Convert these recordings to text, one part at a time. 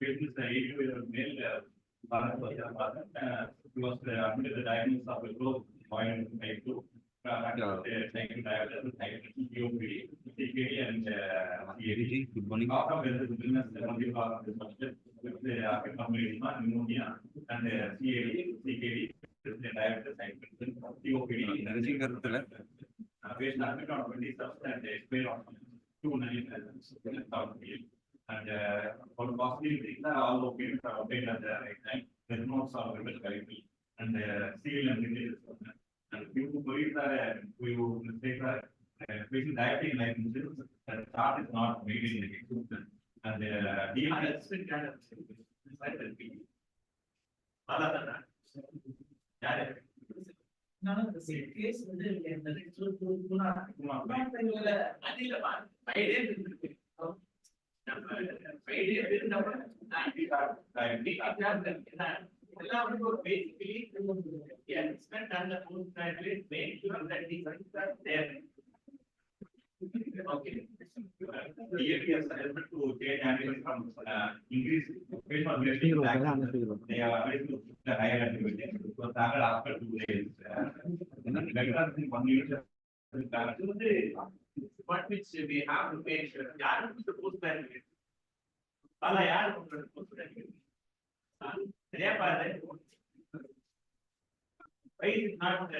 Patients are 80 male, was under the diagnosis of a growth point type 2, type 2 diabetes, type 2 COPD, CKD, and CAD. Good morning. After the business, the substance with the company pneumonia and CAD, CKD, diabetes, type 2 COPD. Patient admitted on 20 substance and expired on 2 and for positive things are all okay obtained at the right time. There's no solvable therapy and civil and diseases. And few queries are few mistakes are facing diabetic life insurance. The chart is not made in the execution and DNS kind of other than that. None of the same case in the next two not basically, spend on the food graduate, make sure that these are there. Okay. The areas are able to change animals from increase based on they are able to the higher activity. So after 2 days, what which we have to make sure that is the post graduate. Why is it not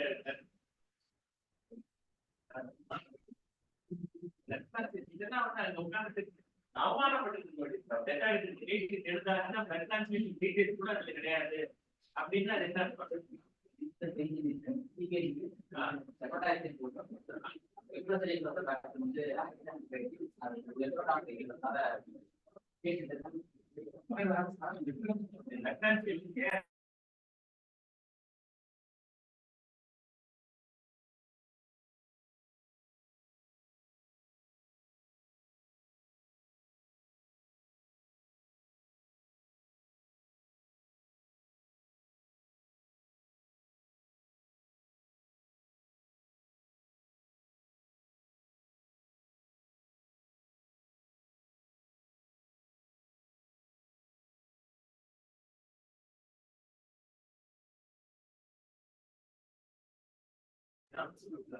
absolutely.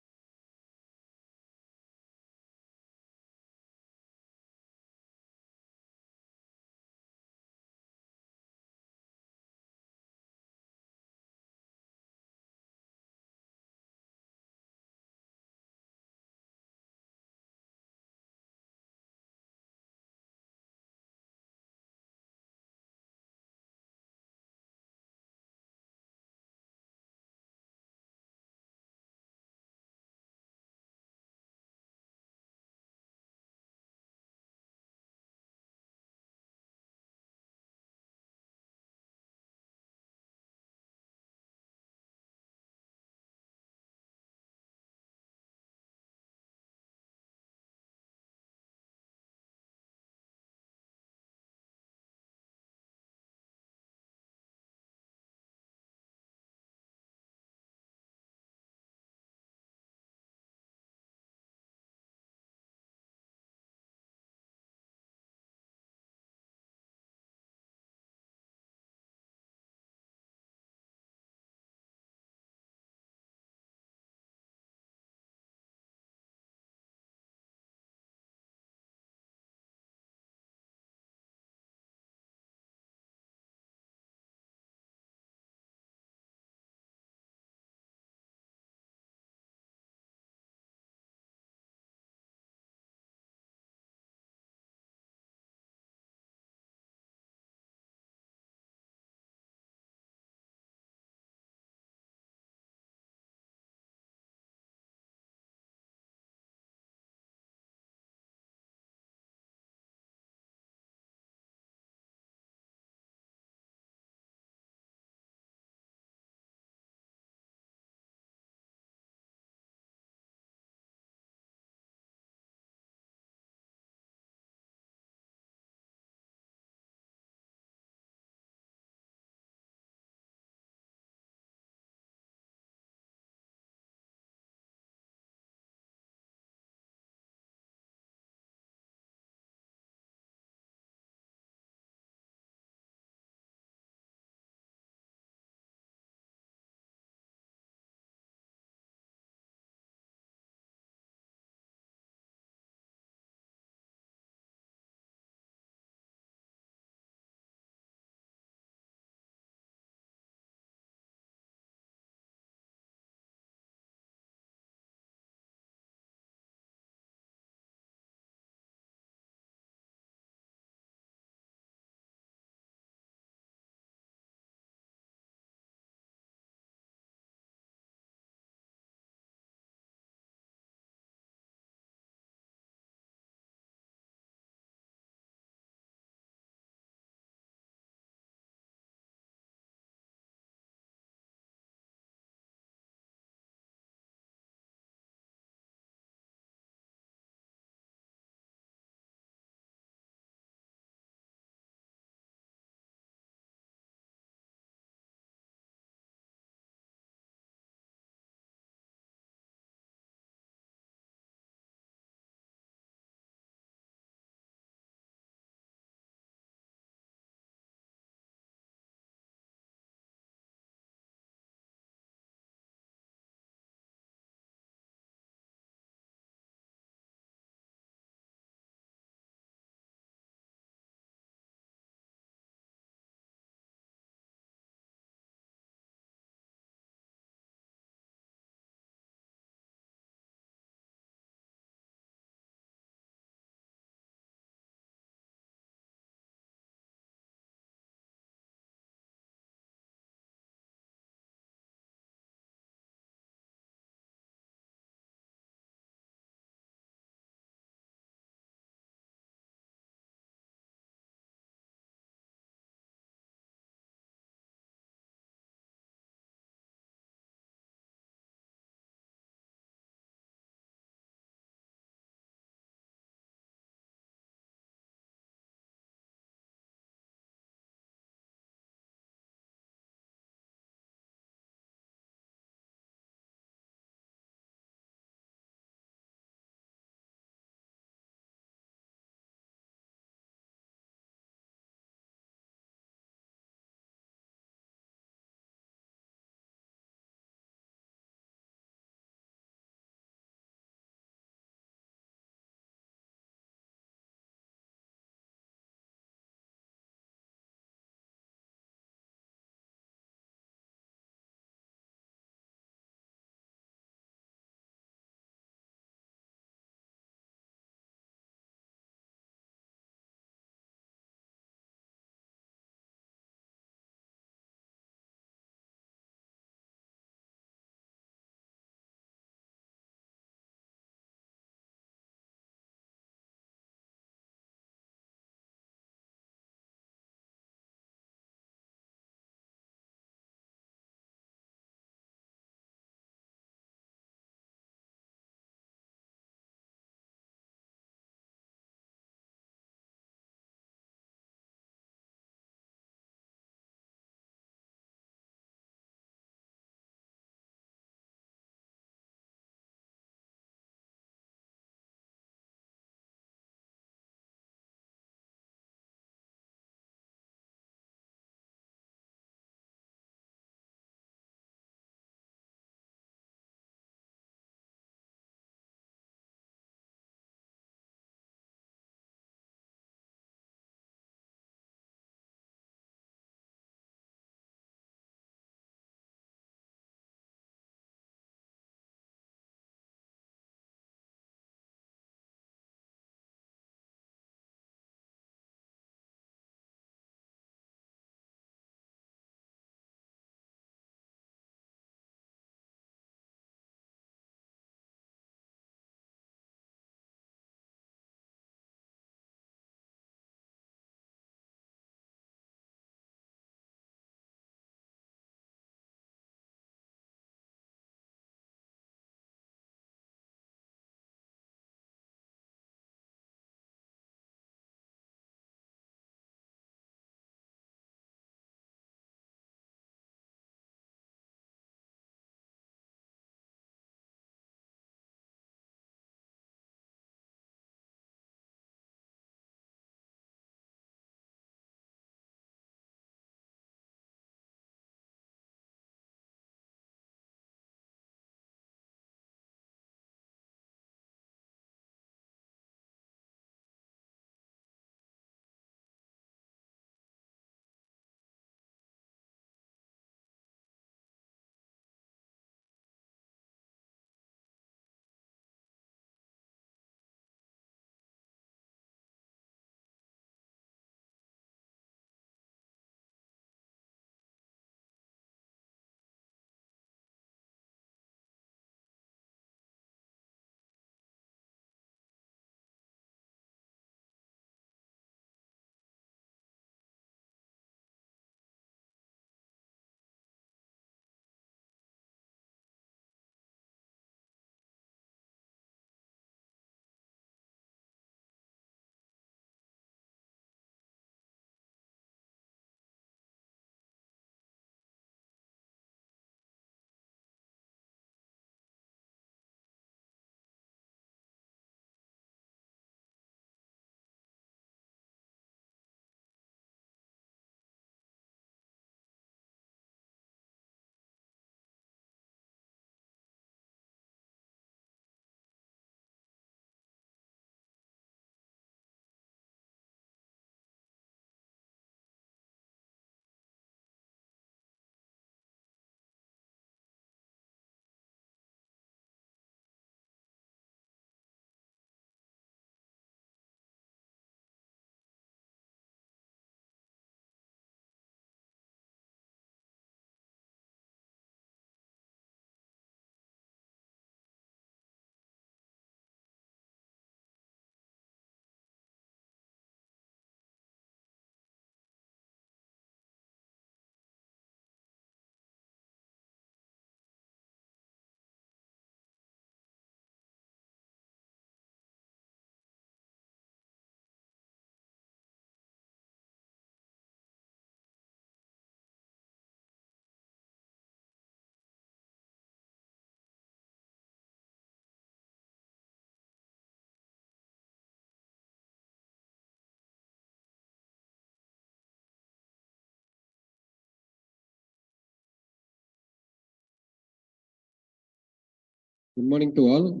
Good morning to all.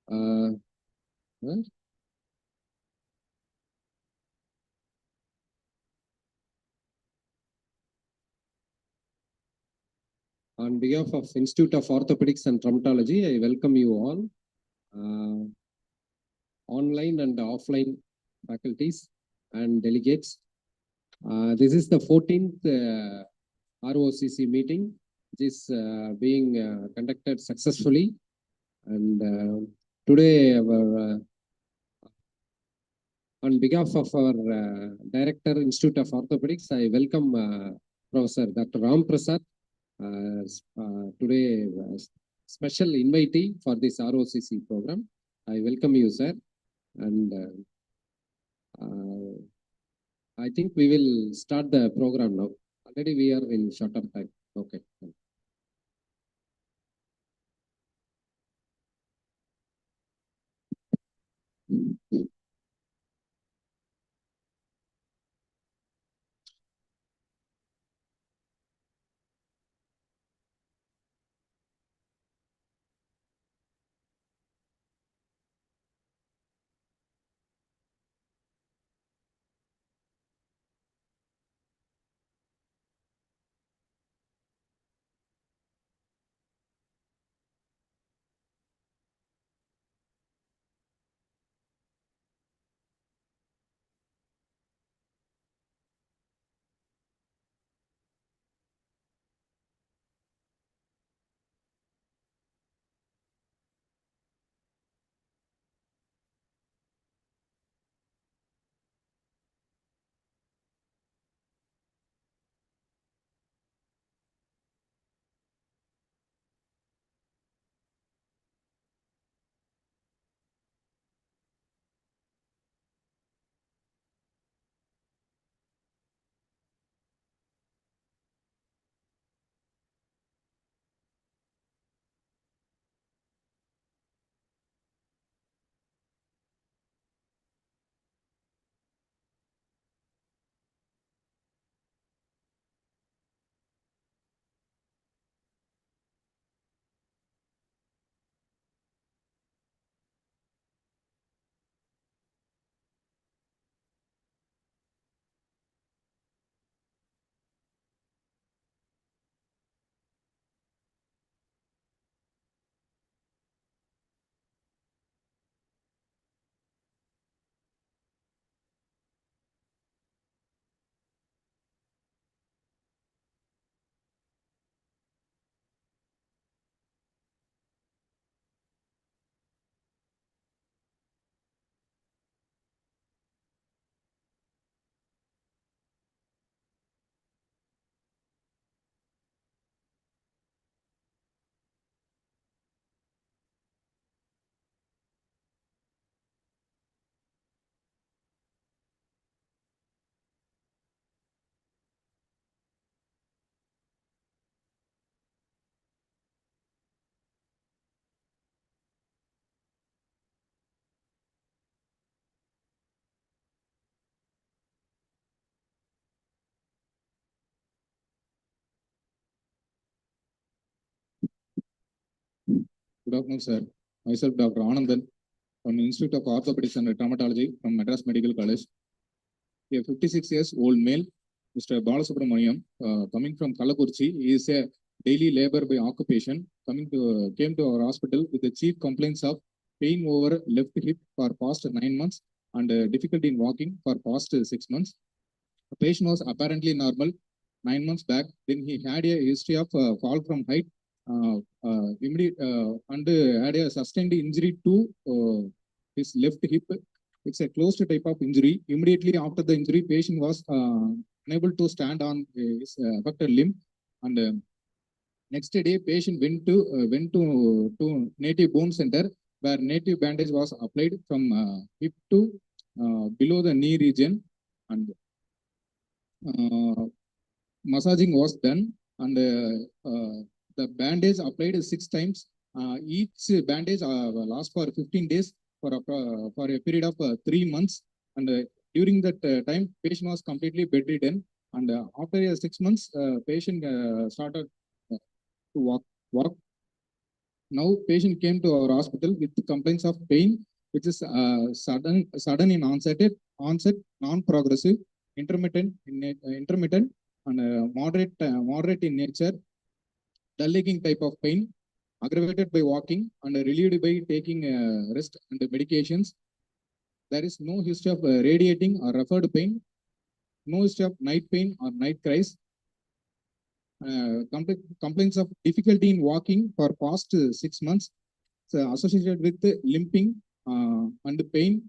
Well, on behalf of Institute of Orthopedics and Traumatology, I welcome you all, online and offline faculties and delegates. This is the 14th ROCC meeting, which is being conducted successfully. And today, on behalf of our Director, Institute of Orthopedics, I welcome Professor Dr. Ram Prasad, today special invitee for this ROCC program. I welcome you, sir. And I think we will start the program now. Already we are in shorter time. Okay. Good afternoon, sir. Myself, Dr. Anandan, from the Institute of Orthopedics and Traumatology from Madras Medical College. A 56 years old male, Mr. Balasubramaniam, coming from Kalakurchi, he is a daily labor by occupation. Came to our hospital with the chief complaints of pain over left hip for past 9 months and difficulty in walking for past 6 months. The patient was apparently normal 9 months back. Then he had a history of fall from height and had a sustained injury to his left hip. It's a closed type of injury. Immediately after the injury, patient was unable to stand on his affected limb. And next day, patient went to native bone center where native bandage was applied from hip to below the knee region, and massaging was done, and the bandage applied 6 times. Each bandage lasts for 15 days for a period of 3 months. And during that time, patient was completely bedridden. And after 6 months, patient started to walk. Now patient came to our hospital with complaints of pain, which is sudden in onset, non-progressive, intermittent, and moderate in nature, dull aching type of pain, aggravated by walking and relieved by taking rest and medications. There is no history of radiating or referred pain, no history of night pain or night cries. Complaints of difficulty in walking for past 6 months, associated with limping and pain.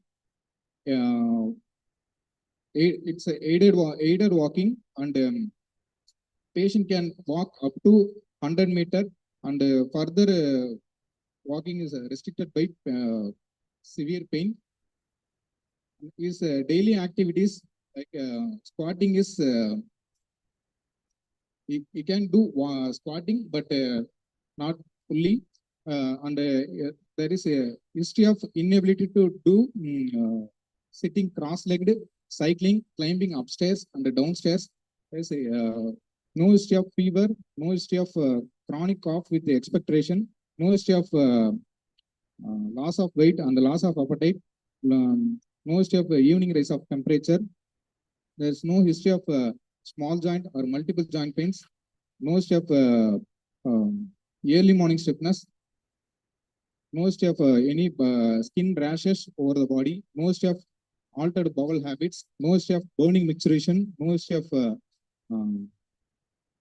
It's aided walking, and patient can walk up to 100 meter, and further walking is restricted by severe pain. His daily activities like squatting is he can do squatting, but not fully, and there is a history of inability to do sitting cross-legged, cycling, climbing upstairs and downstairs. There is a no history of fever, no history of chronic cough with expectoration, no history of loss of weight and the loss of appetite, no history of evening rise of temperature. There is no history of small joint or multiple joint pains, no history of early morning stiffness, no history of any skin rashes over the body, no history of altered bowel habits, no history of burning micturition, no history of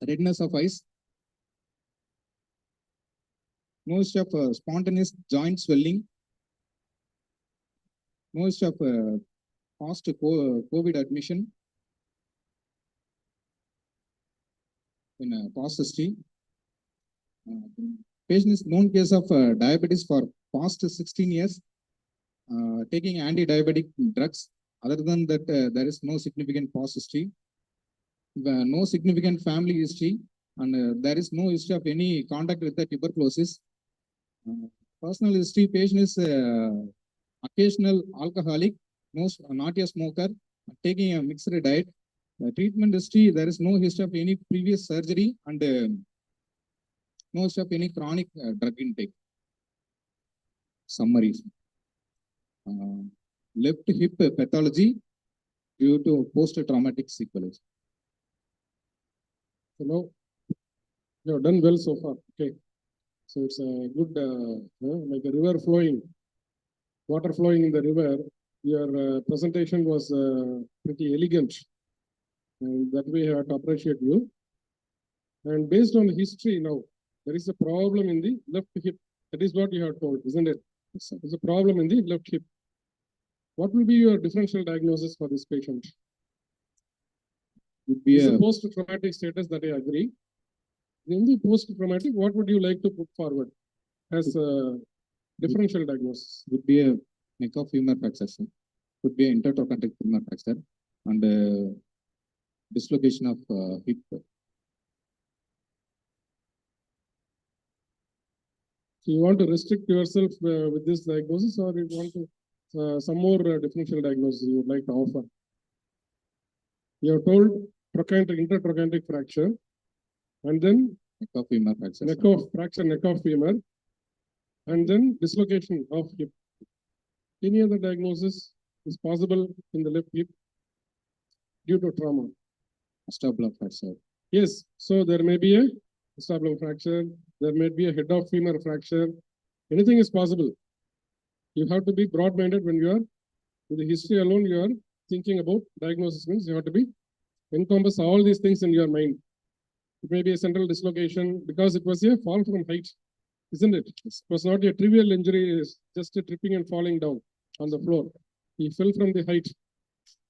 redness of eyes, no history of spontaneous joint swelling, no history of past COVID admission in past history. Patient is known case of diabetes for past 16 years, taking anti-diabetic drugs. Other than that, there is no significant past history, no significant family history, and there is no history of any contact with the tuberculosis. Personal history: patient is occasional alcoholic, not a smoker, taking a mixed diet. Treatment history: there is no history of any previous surgery, and no history of any chronic drug intake. Summary: left hip pathology due to post-traumatic sequelae. So now you have done well so far. Okay, so it's a good like a river flowing, water flowing in the river. Your presentation was pretty elegant, and that way I have to appreciate you. And based on history, now there is a problem in the left hip. That is what you have told, isn't it? There's a problem in the left hip. What will be your differential diagnosis for this patient? It's a post-traumatic status, that I agree. In the post-traumatic, what would you like to put forward as a differential diagnosis? Would be a neck of femur fracture, could be an intertrochanteric femur fracture, and dislocation of hip. So you want to restrict yourself with this diagnosis, or you want to some more differential diagnosis you would like to offer? You have told intertrochanteric fracture, and then Neck of femur fracture. Neck of femur, and then dislocation of hip. Any other diagnosis is possible in the left hip due to trauma? Acetabulum fracture. Yes, so there may be a acetabulum fracture, there may be a head of femur fracture. Anything is possible. You have to be broad-minded when you are, with the history alone, you are thinking about diagnosis. Means you have to be encompass all these things in your mind. It may be a central dislocation because it was a fall from height, isn't it? It was not a trivial injury, it's just a tripping and falling down on the floor. He fell from the height.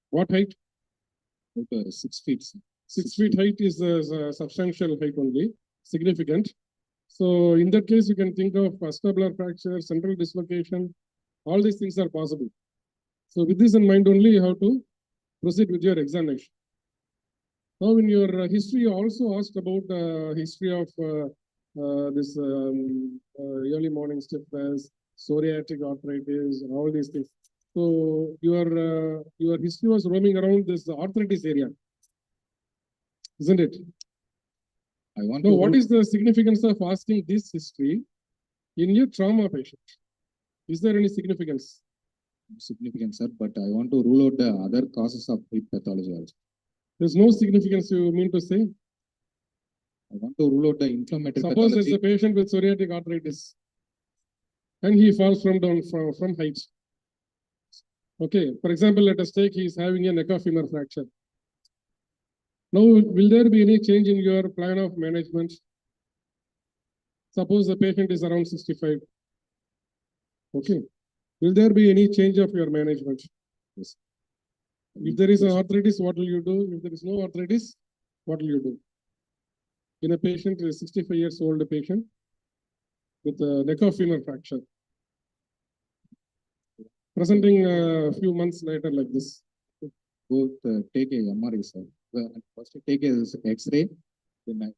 What height? 6 feet. 6 feet height is a substantial height only, significant. So in that case, you can think of acetabular fracture, central dislocation. All these things are possible. So with this in mind only, you have to proceed with your examination. Now, in your history, you also asked about history of this early morning stiffness, psoriatic arthritis, and all these things. So your history was roaming around this arthritis area, isn't it? I want Now, to what is the significance of asking this history in your trauma patient. Is there any significance? Significant, sir, but I want to rule out the other causes of hip pathology also. There's no significance, you mean to say? I want to rule out the inflammatory Suppose there's pathology. a patient with psoriatic arthritis and he falls from height. Okay, for example, let us take he is having a neck of femur fracture. Now, will there be any change in your plan of management? Suppose the patient is around 65. Okay, will there be any change of your management? Yes. If there is an arthritis, what will you do? If there is no arthritis, what will you do? In a patient, a 65 years old patient with a neck of femur fracture, presenting a few months later like this. Both take a MRI, sir. First take a X-ray, then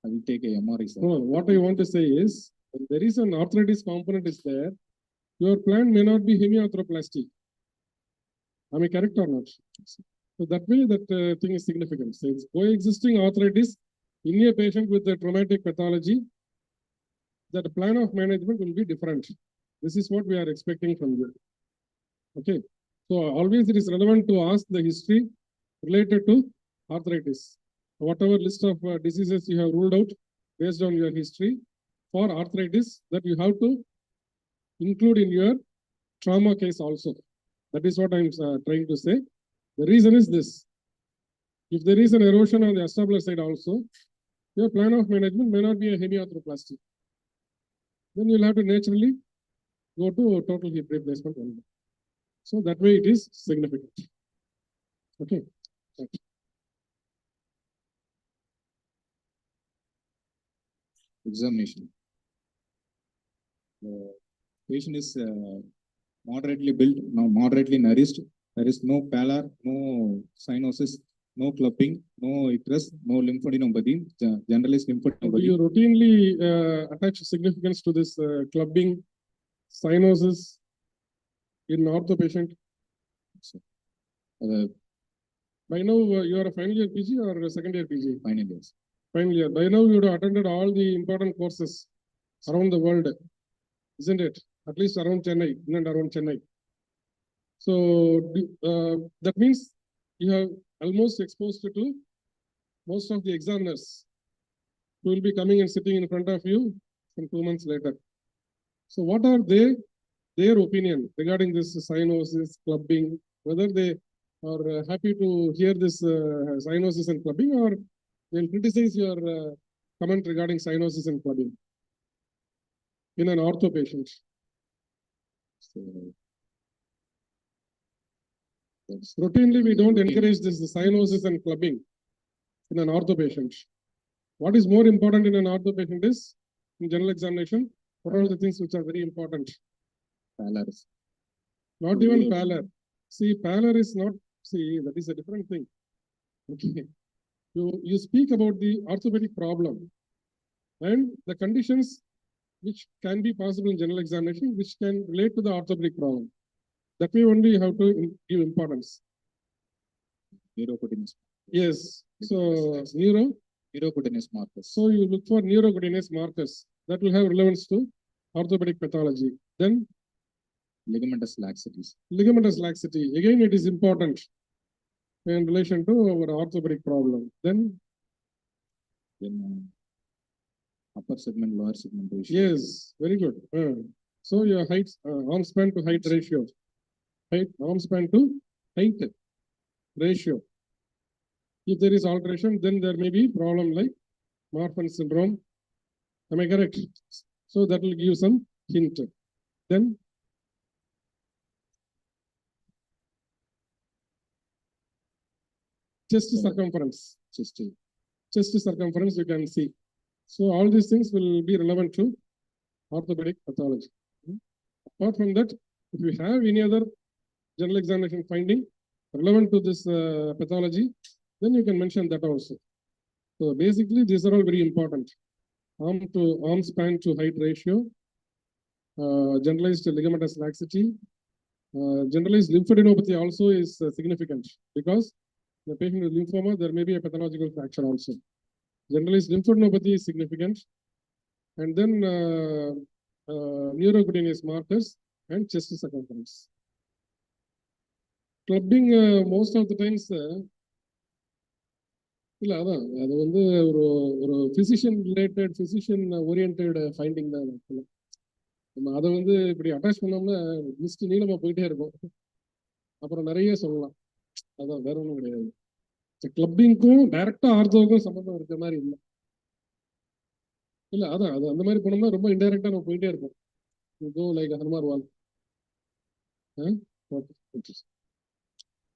I will take a MRI, sir. No, what I want to say is, when there is an arthritis component is there, your plan may not be hemiarthroplasty. Am I correct or not? So that way, that thing is significant. So it's coexisting arthritis in a patient with a traumatic pathology, that the plan of management will be different. This is what we are expecting from you. Okay. So always it is relevant to ask the history related to arthritis. Whatever list of diseases you have ruled out based on your history for arthritis, that you have to include in your trauma case also. That is what I'm trying to say. The reason is this. If there is an erosion on the acetabular side also, your plan of management may not be a hemiarthroplasty. Then you'll have to naturally go to total hip replacement only. So that way it is significant. Okay. Thank you. Examination. The patient is moderately built, now moderately nourished. There is no pallor, no cyanosis, no clubbing, no icterus, no lymphadenopathy, generalized Do lymphadenopathy. you routinely attach significance to this clubbing, cyanosis in ortho patient? By now, you are a final year PG or a second year PG? Final years. Final year. By now, you would have attended all the important courses around the world, isn't it? At least around Chennai, in and around Chennai. So that means you have almost exposed to most of the examiners who will be coming and sitting in front of you some 2 months later. So what are their opinion regarding this cyanosis, clubbing, whether they are happy to hear this cyanosis and clubbing, or they'll criticize your comment regarding cyanosis and clubbing in an ortho patient? So, Routinely, we don't encourage this cyanosis and clubbing in an ortho patient. What is more important in an ortho patient is, in general examination, what are the things which are very important? pallors. Not even pallor. See, pallor is not, see, that is a different thing. Okay. You speak about the orthopedic problem and the conditions which can be possible in general examination, which can relate to the orthopedic problem. That way only you have to give importance. Neurocutaneous. Yes. So Neurocutaneous markers. So you look for neurocutaneous markers that will have relevance to orthopedic pathology. Then Ligamentous laxities. ligamentous laxity. Again, it is important in relation to our orthopedic problem. Then Upper segment, lower segment ratio. yes, very good. So your height, arm span to height ratio. Arm span to height ratio. If there is alteration, then there may be problem like Marfan syndrome. Am I correct? So that will give some hint. Then chest circumference. Chest circumference you can see. So all these things will be relevant to orthopedic pathology. Apart from that, if you have any other general examination finding relevant to this pathology, then you can mention that also. So basically, these are all very important. Arm span to height ratio, generalized ligamentous laxity, generalized lymphadenopathy also is significant because the patient with lymphoma, there may be a pathological fracture also. Generalized lymphadenopathy is significant. And then neurocutaneous markers, and chest circumference. Clubbing most of the times இல்ல அதான் அது வந்து ஒரு ஒரு physician related physician oriented finding தான் actually. நம்ம அதை வந்து இப்படி அட்டாச் பண்ணோம்னா லிஸ்ட் நீளமா போயிட்டே இருக்கும், அப்புறம் நிறைய சொல்லலாம். அதான் வேற ஒன்றும் கிடையாது. கிளப்பிங்க்கும் டைரக்டா ஆர்த்தோவுக்கும் சம்பந்தம் இருக்கிற மாதிரி இல்லை. இல்ல அதான் அது அந்த மாதிரி போனோம்னா ரொம்ப இன்டைரக்டா நம்ம போயிட்டே இருப்போம். Go like Hanumar wall.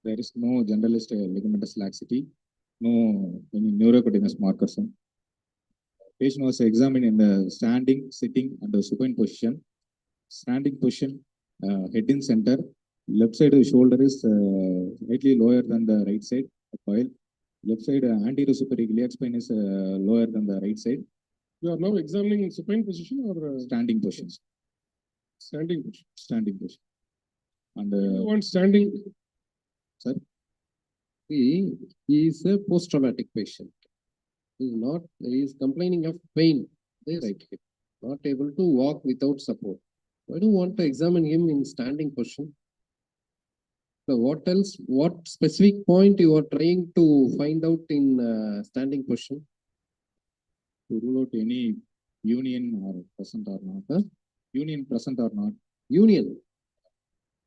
There is no generalized ligamentous laxity, no any neurocutaneous markers. Patient was examined in the standing, sitting, and the supine position. Standing position, head in center. Left side shoulder is slightly lower than the right side, while left side anterior superior iliac spine is lower than the right side. You are now examining in supine position or Standing positions. standing position? Standing position. And You want standing? sir, He is a post-traumatic patient. He is complaining of pain. They right hip, not able to walk without support. Why do you want to examine him in standing position? So what else? What specific point you are trying to find out in standing position? to rule out any union or present or not. Union present or not. Union.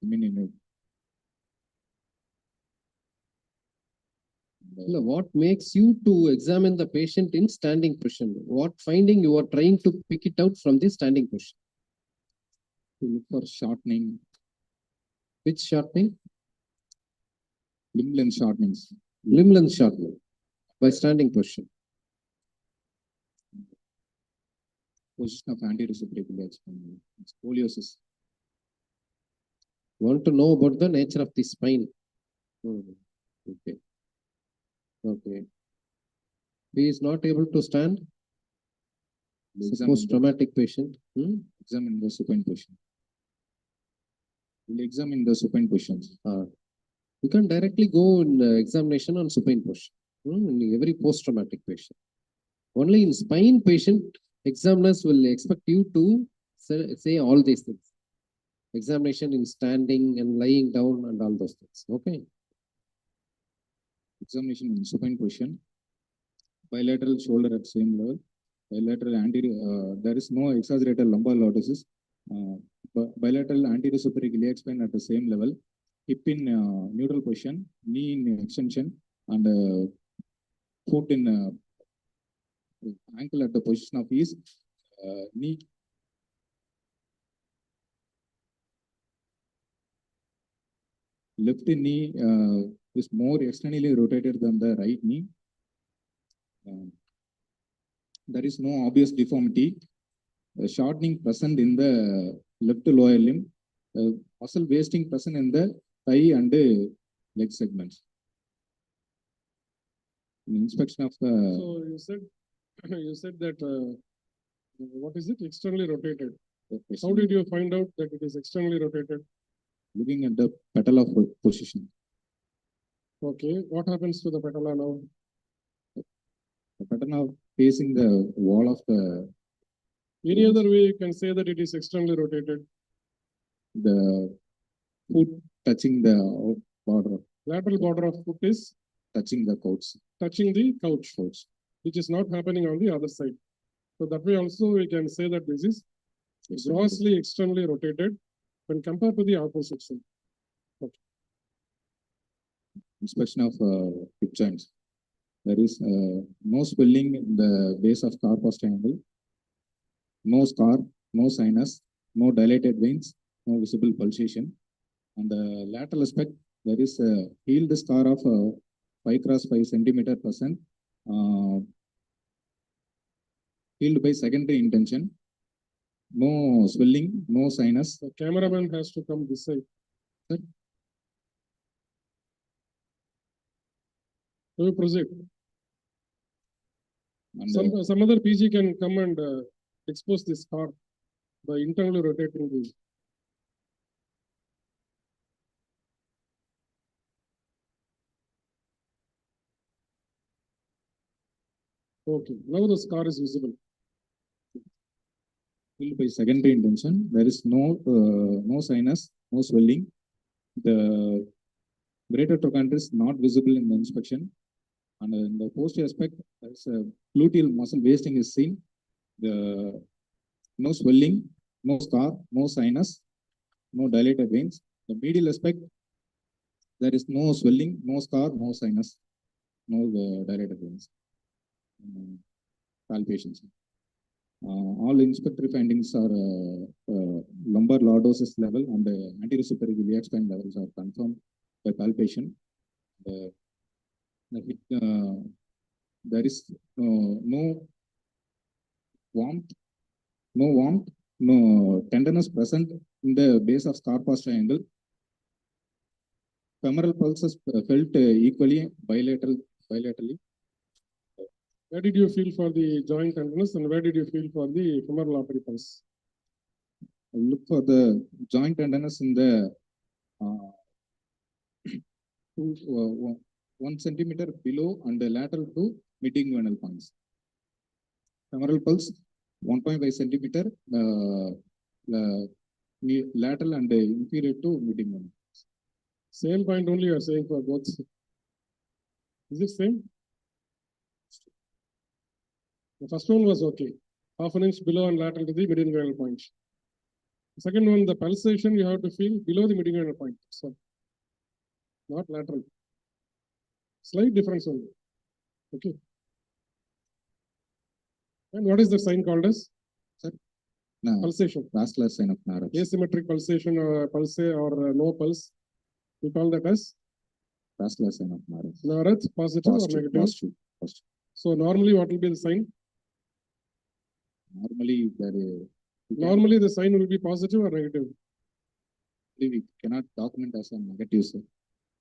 I mean, in No, what makes you to examine the patient in standing position? What finding you are trying to pick it out from the standing position? to look for shortening, Which shortening? limb length shortenings. Limb length shortening by standing position. Position of anterior superior iliac spine. Scoliosis. Want to know about the nature of the spine? Okay. Okay. He is not able to stand. Examine Post-traumatic patient. examine the supine position. We'll examine the supine positions. You can directly go in examination on supine position. In every post-traumatic patient. Only in spine patient, examiners will expect you to say all these things. Examination in standing and lying down and all those things. Okay. Examination in supine position. Bilateral shoulder at same level. Bilateral anterior. There is no exaggerated lumbar lordosis. Bilateral anterior superior iliac spine at the same level. Hip in neutral position. Knee in extension, and foot in ankle at the position of ease. Knee. Left knee is more externally rotated than the right knee. There is no obvious deformity. Shortening present in the left lower limb. Muscle wasting present in the thigh and leg segments. Inspection of the. So you said that what is it? Externally rotated. How did you find out that it is externally rotated? Looking at the pedal of position. Okay, what happens to the patella now? The pedal of facing the wall of the. Any other way you can say that it is externally rotated? The foot touching the border, Lateral border of foot is touching the couch. touching the couch, which is not happening on the other side. So that way also we can say that this is grossly externally rotated when compared to the opposite side. Inspection of hip joints. There is no swelling in the base of carpus triangle, no scar, no sinus, no dilated veins, no visible pulsation. On the lateral aspect, there is a healed scar of 5 cross 5 centimeter percent, healed by secondary intention. No swelling, no sinus. The cameraman has to come this side. Sir? So we proceed. And Some other PG can come and expose this scar by internally rotating the. Okay, now the scar is visible. filled by secondary intention. There is no sinus, no swelling. The greater trochanter is not visible in the inspection. And in the posterior aspect, there is a gluteal muscle wasting is seen. The no swelling, no scar, no sinus, no dilated veins. The medial aspect, there is no swelling, no scar, no sinus, no dilated veins. Palpations. All inspectory findings are lumbar lordosis level and anterior superior iliac spine levels are confirmed by palpation. There is no warmth, no tenderness present in the base of Scarpa's triangle. Femoral pulses felt equally bilaterally. Where did you feel for the joint tenderness and where did you feel for the femoral artery pulse? I look for the joint tenderness in the 1 centimeter below and the lateral to mid-inguinal points. Femoral pulse 1.5 centimeter lateral and inferior to mid-inguinal. Same point only you are saying for both. Is it same? The first one was okay. Half an inch below and lateral to the mid-inguinal point. The second one, the pulsation you have to feel below the mid-inguinal point. So, not lateral. Slight difference only. Okay. And what is the sign called as? No, Pulsation. vascular sign of Narach. Asymmetric pulsation or pulse or no pulse. We call that as Vascular sign of Narach. Narach, positive or negative? Positive. So normally what will be the sign? Normally The sign will be positive or negative. we cannot document as a negative. Sir.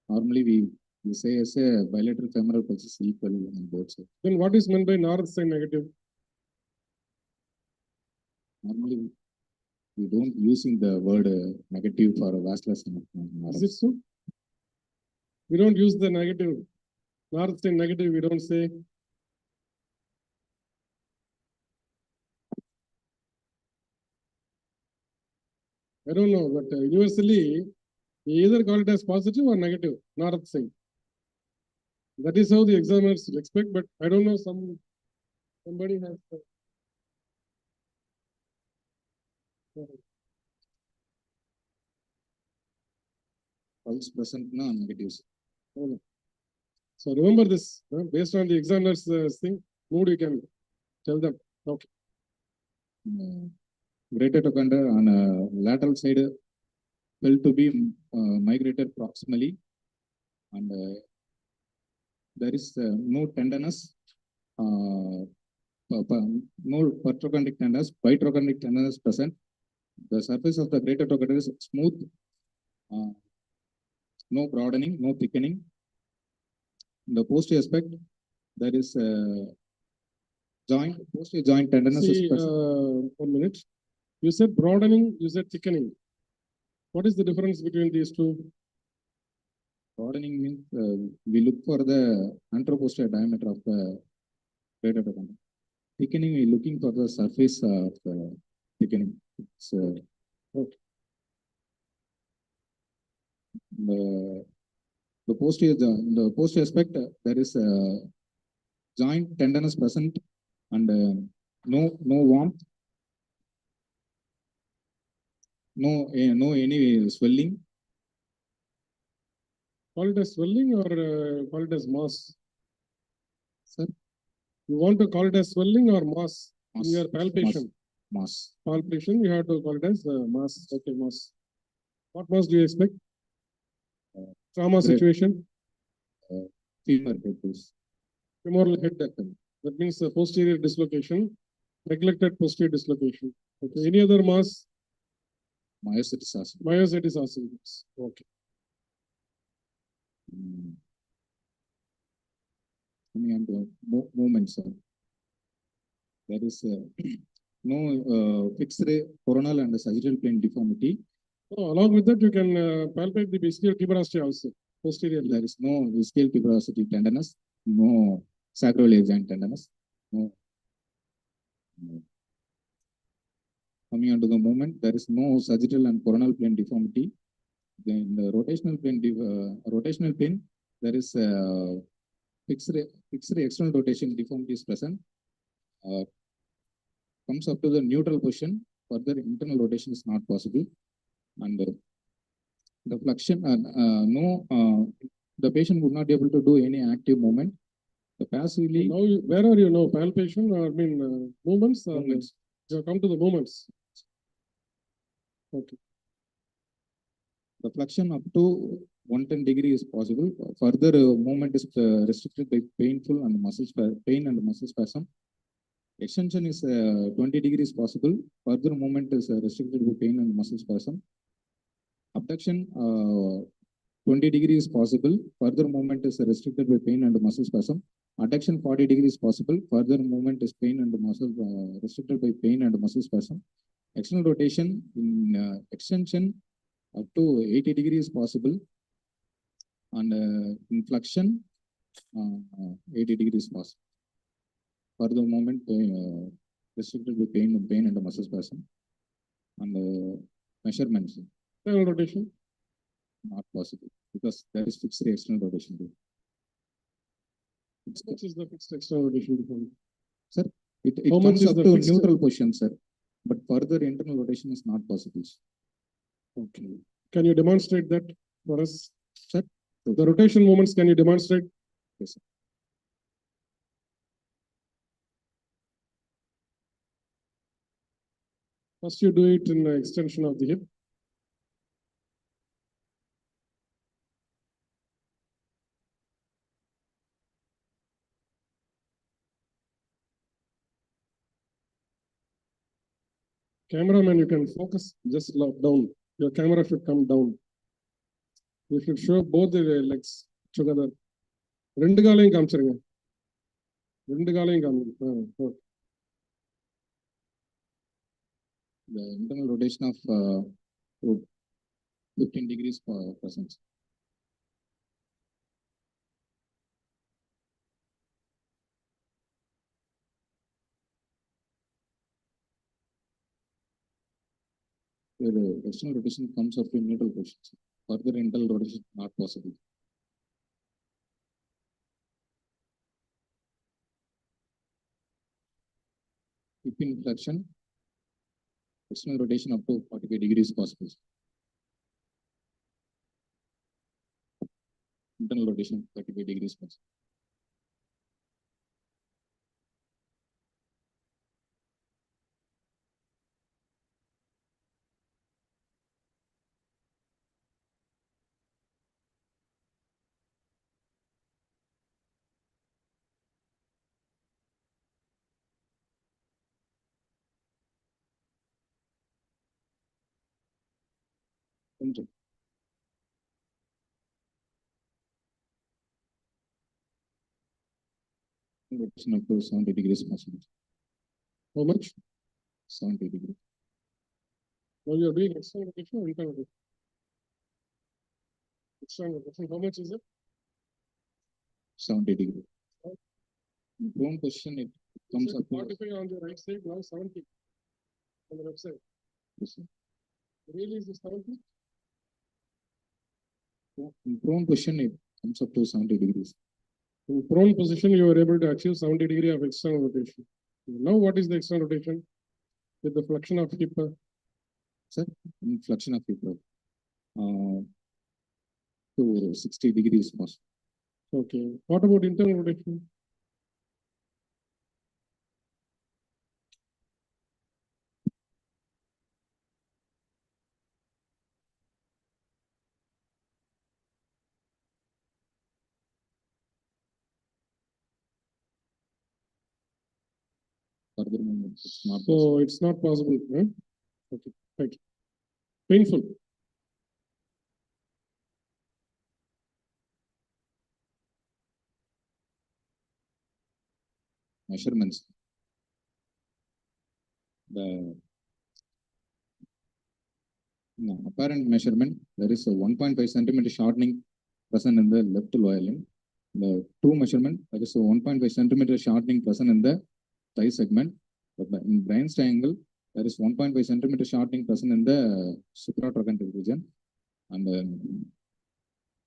Normally we say as a bilateral femoral pulse is equal on both sides. Then what is meant by Narach sign negative? Normally we don't using the word negative for a vascular sign of Narach. Is it so? We don't use the negative. Narach sign negative, we don't say. I don't know, but universally, we either call it as positive or negative, Narach sign. That is how the examiners expect, but I don't know, somebody has. Pulse present no negatives. So remember this, based on the examiner's thing, mood you can tell them. Okay. Greater trochanter on a lateral side felt to be migrated proximally and there is no tenderness, no pertrochanteric tenderness, bitrochanteric tenderness present. The surface of the greater trochanter is smooth, no broadening, no thickening. In the posterior aspect, there is posterior joint tenderness is present. 1 minute. You said broadening, you said thickening. What is the difference between these two? Broadening means we look for the anteroposterior diameter of the greater trochanter. Thickening, we looking for the surface of the thickening. It's, okay. The posterior aspect, there is a joint tenderness present and no warmth, no any swelling. Call it as swelling or call it as mass? Sir? You want to call it as swelling or mass? In your palpation? Mass. Palpation, you have to call it as mass. Okay, mass. What mass do you expect? Trauma situation? Femur head. Femoral head. That means posterior dislocation, neglected posterior dislocation. Okay. Any other mass? Myositis osseous. Myositis osseous. Okay. Coming on to movements. There is no fixed coronal and sagittal plane deformity. Oh, along with that, you can palpate the ischial tuberosity also. Posteriorly. There is no ischial tuberosity tenderness, no sacroiliac joint tenderness, no Coming on to the movement, there is no sagittal and coronal plane deformity. Then the rotational plane, there is fixed external rotation deformity is present. Comes up to the neutral position, further internal rotation is not possible. And the flexion, the patient would not be able to do any active movement. The passively Now, where are you now? Palpation or movements? movements. You have come to the movements. Okay. The flexion up to 110 degree is possible. Further movement is restricted by painful and pain and muscle spasm. Extension is 20 degrees possible. Further movement is restricted by pain and muscle spasm. Abduction 20 degrees possible. Further movement is restricted by pain and muscle spasm. Adduction 40 degrees possible. Further movement is pain and muscle restricted by pain and muscle spasm. External rotation in extension up to 80 degrees possible, and in flexion 80 degrees possible. Further movement restricted with pain and muscle spasm, and measurements External rotation. not possible because there is fixed external rotation. What is the fixed external rotation deformity? Sir, it How much comes is up the to fixed- neutral position, sir, but further internal rotation is not possible. Okay. Can you demonstrate that for us? Sir? The rotation moments, can you demonstrate? Yes, sir. First, you do it in extension of the hip. Cameraman, you can focus just down. Your camera should come down. You should show both the legs together. ரெண்டு காலையும் காமிச்சிருங்க. ரெண்டு காலையும் காமிங்க. Okay. The internal rotation of 15 degrees presence. The external rotation comes up to neutral position. Further internal rotation not possible. Hip inflection, external rotation up to 45 degrees possible. Internal rotation 35 degrees possible. கொஞ்சம் rotation up to 70 degrees possible. How much? 70 degrees. Now you are doing external rotation or internal rotation? External rotation. How much is it? 70 degrees. In prone position, it comes So up to 45 on the right side, now 70 on the left side. this. Really is this 70? In prone position, it comes up to 70 degrees. In prone position, you are able to achieve 70 degree of external rotation. Now, what is the external rotation? With the flexion of hip. Sir, in flexion of hip to 60 degrees possible. Okay. What about internal rotation? Further movement is not possible. So it's not possible. Huh? Okay. Thank you. Painful. Measurements. The apparent measurement, there is a 1.5 centimeter shortening present in the left lower limb. The true measurement, there is a 1.5 centimeter shortening present in the thigh segment. But in Bryan's triangle, there is 1.5 centimeter shortening present in the supratrochanteric region, and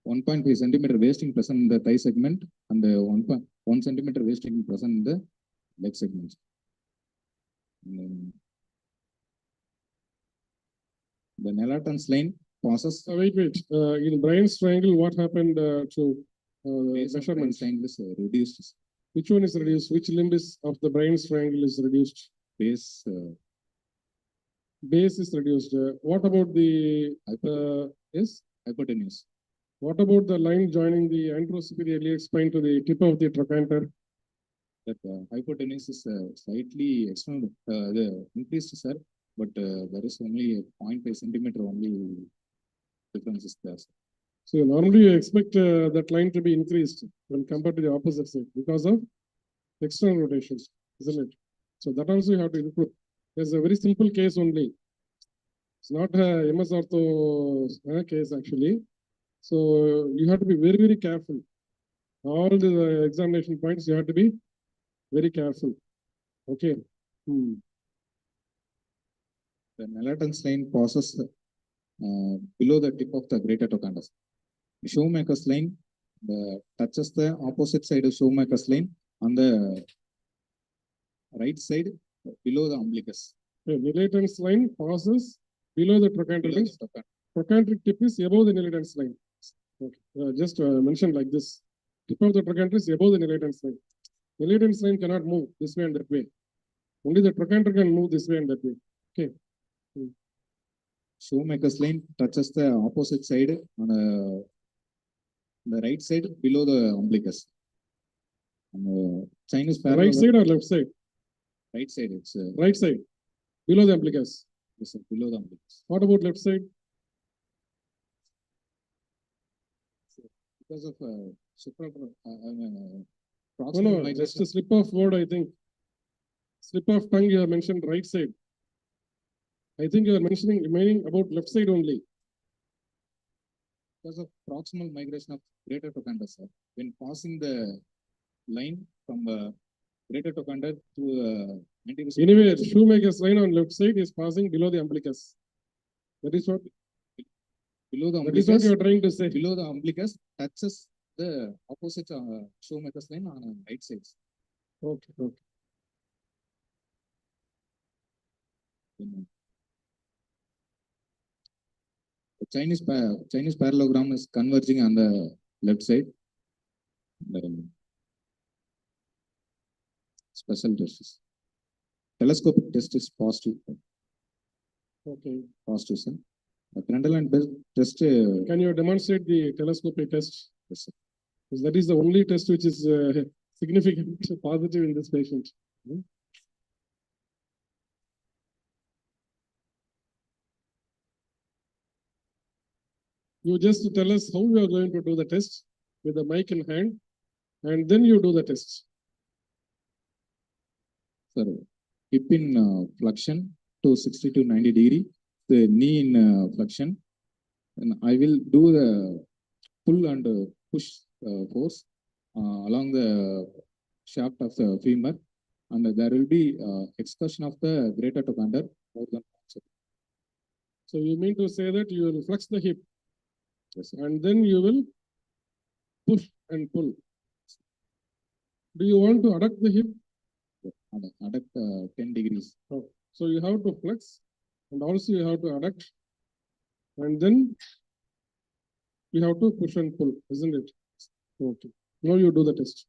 1.5 centimeter wasting present in the thigh segment, and 1 centimeter wasting present in the leg segment. The Nelaton's line passes. Wait. In Brian's triangle, what happened to Base of measurement? Brian's triangle is reduced. Which one is reduced? Which limb is of the Brian's triangle is reduced? Base Base is reduced. What about the yes? hypotenuse. What about the line joining the anterosuperior iliac spine to the tip of the trochanter? That hypotenuse is slightly external, the increased, sir, but there is only a 0.5 centimeter only difference is there. So normally you expect that line to be increased when compared to the opposite side because of external rotations, isn't it? So that also you have to include. There's a very simple case only. It's not a MS ortho case actually. So you have to be very, very careful. All the examination points, you have to be very careful. Okay. The Nelaton's line passes below the tip of the greater trochanter. The Shoemaker's line touches the opposite side of Shoemaker's line on the right side below the umbilicus. The Nelaton's line passes below the trochanter. Trochanteric tip is above the Nelaton's line. Okay. Just mention like this. Tip of the trochanter is above the Nelaton's line. Nelaton's line cannot move this way and that way. Only the trochanter can move this way and that way. Okay. Shoemaker's line touches the opposite side on the right side below the umbilicus. Chinese parallel. Right side or left side? Right side. It's right side. Below the umbilicus. Yes, sir, below the umbilicus. What about left side? Because of no, just a slip of word, I think. Slip of tongue, you have mentioned right side. I think you are meaning about left side only. Because of proximal migration of greater trochanter, sir. When passing the line from greater trochanter to anterior. Anyway, Shoemaker's line on left side is passing below the umbilicus. That is what. Below the umbilicus. That is what you are trying to say. Below the umbilicus touches the opposite Shoemaker's line on right side. Okay. The Chinese parallelogram is converging on the left side. Special tests. Telescopic test is positive. Okay. Positive, sir. The Crandall test. Can you demonstrate the telescopic test? Yes, sir. Because that is the only test which is significant positive in this patient. You just tell us how you are going to do the test with the mic in hand, and then you do the test. Sir, hip in flexion to 60 to 90 degree, the knee in flexion, and I will do the pull and push force along the shaft of the femur, and there will be excursion of the greater trochanter more than. So you mean to say that you will flex the hip? Yes, sir. And then you will push and pull. Do you want to adduct the hip? Adduct 10 degrees. Oh, so you have to flex and also you have to adduct, and then you have to push and pull, isn't it? Okay. Now you do the test.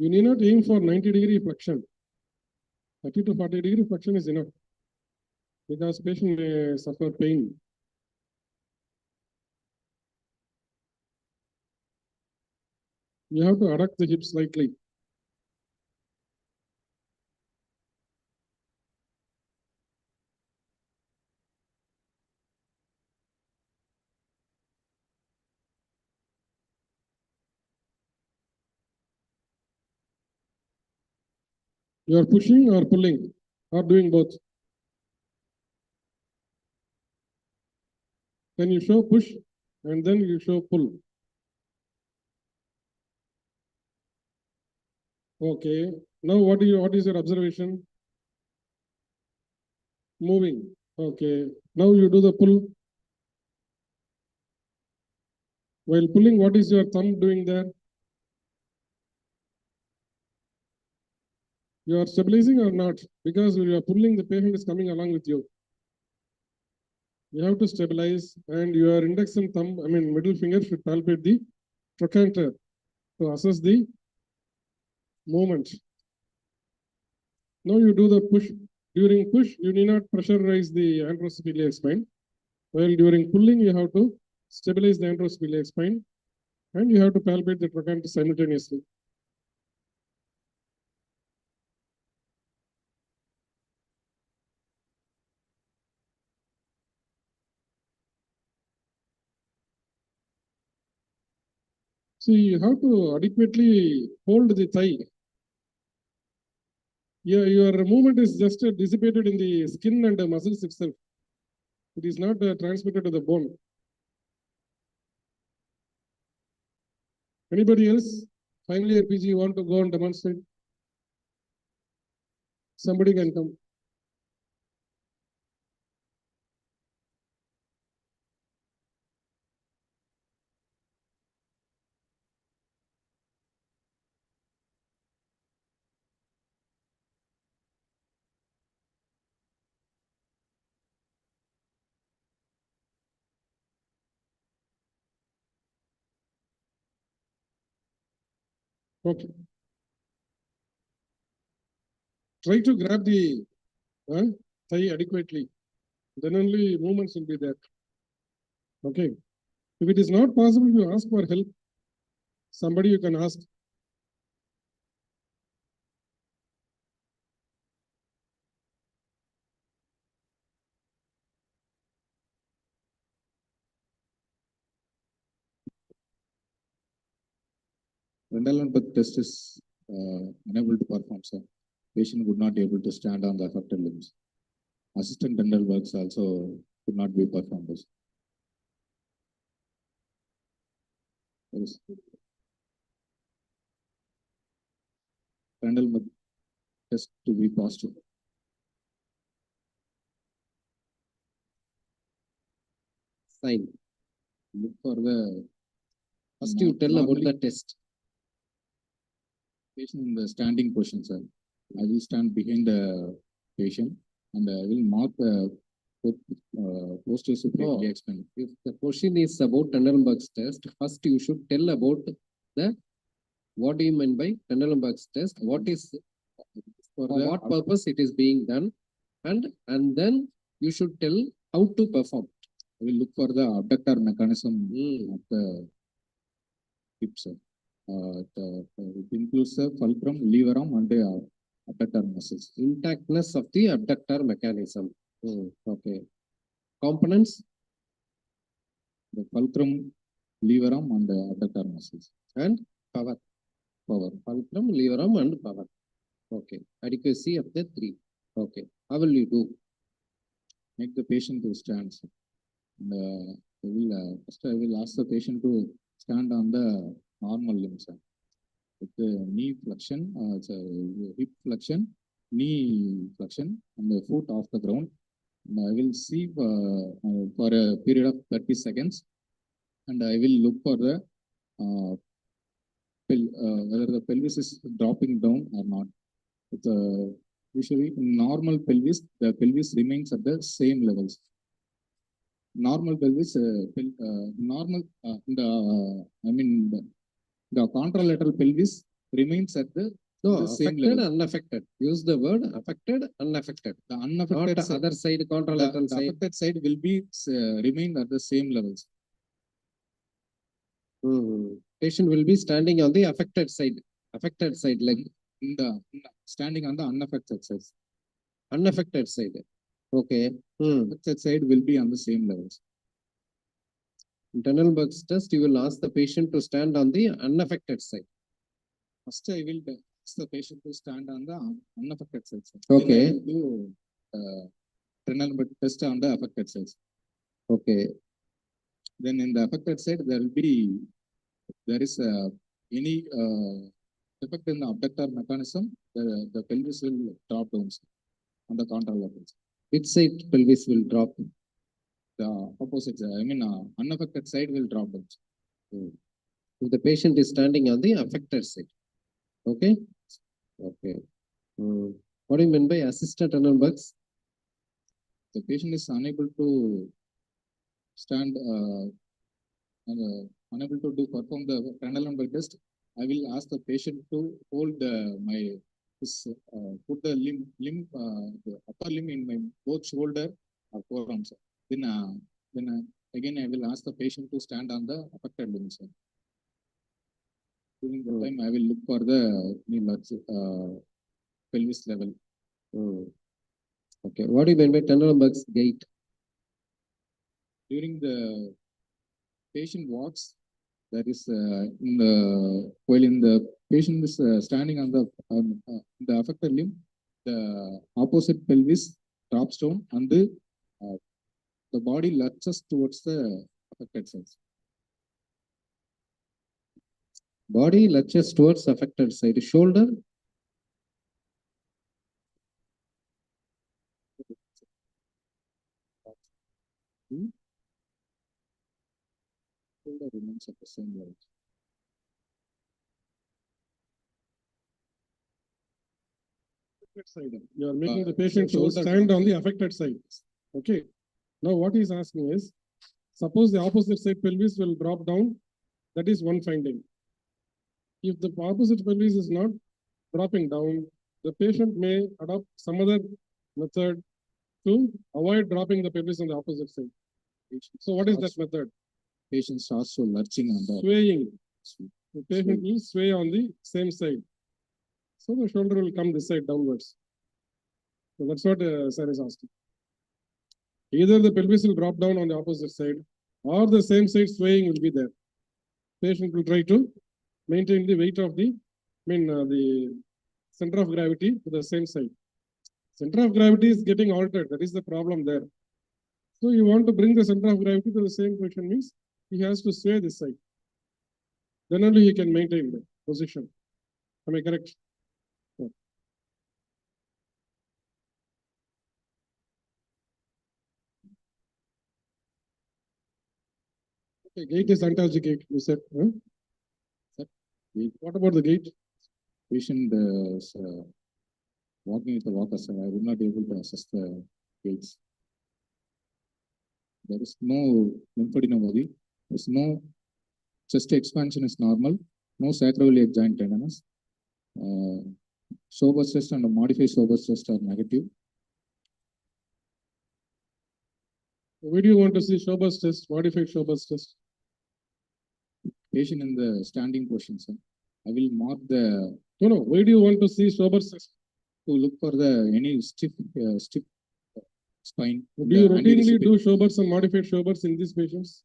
You need not aim for 90-degree flexion. 30 to 40-degree flexion is enough because patient may suffer pain. You have to adduct the hip slightly. You are pushing or pulling or doing both? Then you show push and then you show pull. Okay. Now what is your observation? Moving. Okay. Now you do the pull. While pulling, what is your thumb doing there? You are stabilizing or not? Because when you are pulling, the patient is coming along with you. You have to stabilize, and your index and thumb, middle finger should palpate the trochanter to assess the movement. Now you do the push. During push, you need not pressurize the anterospheric spine. While during pulling, you have to stabilize the anterospheric spine, and you have to palpate the trochanter simultaneously. So you have to adequately hold the thigh. Your movement is just dissipated in the skin and the muscles itself. It is not transmitted to the bone. Anybody else? Final year PG, you want to go and demonstrate? Somebody can come. Okay. Try to grab the thigh adequately. Then only movements will be there. Okay. If it is not possible, you ask for help. Somebody you can ask. Rendellenberg test is unable to perform, sir. Patient would not be able to stand on the affected limbs. Assistant Rendelbergs also could not be performed. Yes. Rendelberg test to be positive. Sign. Look for the. First, you tell about the test. Patient in the standing position, sir. I will stand behind the patient and I will mark the posterior superior iliac spine. If the question is about Trendelenburg's test, first you should tell about the what do you mean by Trendelenburg's test? What is for what purpose it is being done, and then you should tell how to perform. I will look for the abductor mechanism of the hips. It includes the fulcrum, lever arm, and the abductor muscles. Intactness of the abductor mechanism. Okay. Components? The fulcrum, lever arm, and the abductor muscles. And power. Fulcrum, lever arm, and power. Okay. Adequacy of the three. Okay. How will you do? Make the patient to stand. And first I will ask the patient to stand on the normal limbs. With the knee flexion, hip flexion, knee flexion, and the foot off the ground. And I will see for a period of 30 seconds. And I will look for the whether the pelvis is dropping down or not. Usually in normal pelvis, the pelvis remains at the same levels. Normal pelvis, the contralateral pelvis remains at the same affected, level. unaffected. Use the word affected, unaffected. The unaffected Not other side, contralateral the side. affected side will be remain at the same levels. Patient will be standing on the affected side. Affected side, like Standing on the unaffected side. Unaffected side. Okay. Affected side will be on the same levels. In Trendelenburg's test, you will ask the patient to stand on the unaffected side. First, I will ask the patient to stand on the unaffected side, sir. Okay. Then I will do renal blood test on the affected side. Okay, Then in the affected side, there is any defect in the abductor mechanism, the pelvis will drop down, sir, on the control levels. which side pelvis will drop? The opposite, I mean, unaffected side will drop down, sir. If the patient is standing on the affected side. Okay? Okay. What do you mean by assisted renal bugs? The patient is unable to stand, unable to perform the renal number test. I will ask the patient to hold put the the upper limb in my both shoulder or forearms. Then again I will ask the patient to stand on the affected limb, sir. During the time I will look for the pelvis level. Okay, what do you mean by renal bugs gait? During the patient walks, there is while in the patient is standing on the affected limb, the opposite pelvis drops down and the body lurches towards the affected side. Body lurches towards affected side. Shoulder? Shoulder remains at the same level. Side. You are making the patient to shoulder- stand on the affected side. Okay. Now what he's asking is, suppose the opposite side pelvis will drop down. That is one finding. If the opposite pelvis is not dropping down, the patient may adopt some other method to avoid dropping the pelvis on the opposite side. So what is that method? Patient starts to lurching on the Swaying. The patient will sway on the same side. So the shoulder will come this side downwards. So that's what sir is asking. Either the pelvis will drop down on the opposite side or the same side swaying will be there. Patient will try to maintain the weight of the center of gravity to the same side. Center of gravity is getting altered. That is the problem there. So you want to bring the center of gravity to the same position means he has to sway this side. Then only he can maintain the position. Am I correct? Yeah. Okay, gait is antalgic gait, you said. Huh? What about the gait? patient is walking with the walker, sir. I would not be able to assess the gaits. There is no lymphadenopathy. There is no chest expansion is normal. No sacroiliac joint tenderness. Sober's test and modified Sober's test are negative. Where do you want to see Schober's test, modified Schober's test? Patient in the standing position, sir. I will mark the No. Where do you want to see Schober's test? to look for the any stiff spine. Do you routinely do Schober's and modified Schober's in these patients?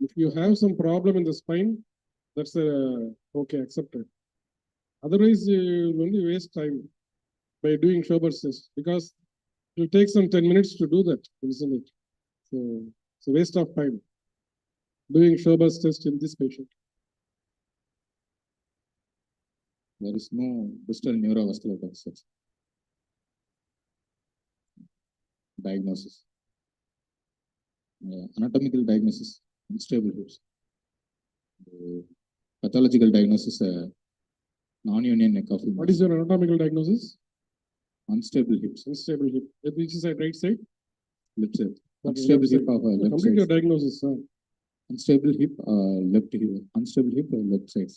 If you have some problem in the spine, that's okay, accepted. Otherwise, you will only waste time by doing Schober's test because it will take some 10 minutes to do that, isn't it? So it's a waste of time doing Schober's test in this patient. There is no distal neurovascular test. Diagnosis. Anatomical diagnosis, unstable hips. Pathological diagnosis, non-union neck of. What is your anatomical diagnosis? Unstable hips. Unstable hip. Which is at right side? Left side. Okay, Unstable left hip side. of left Complete side. your diagnosis, sir. Unstable hip, left hip. Unstable hip, left side.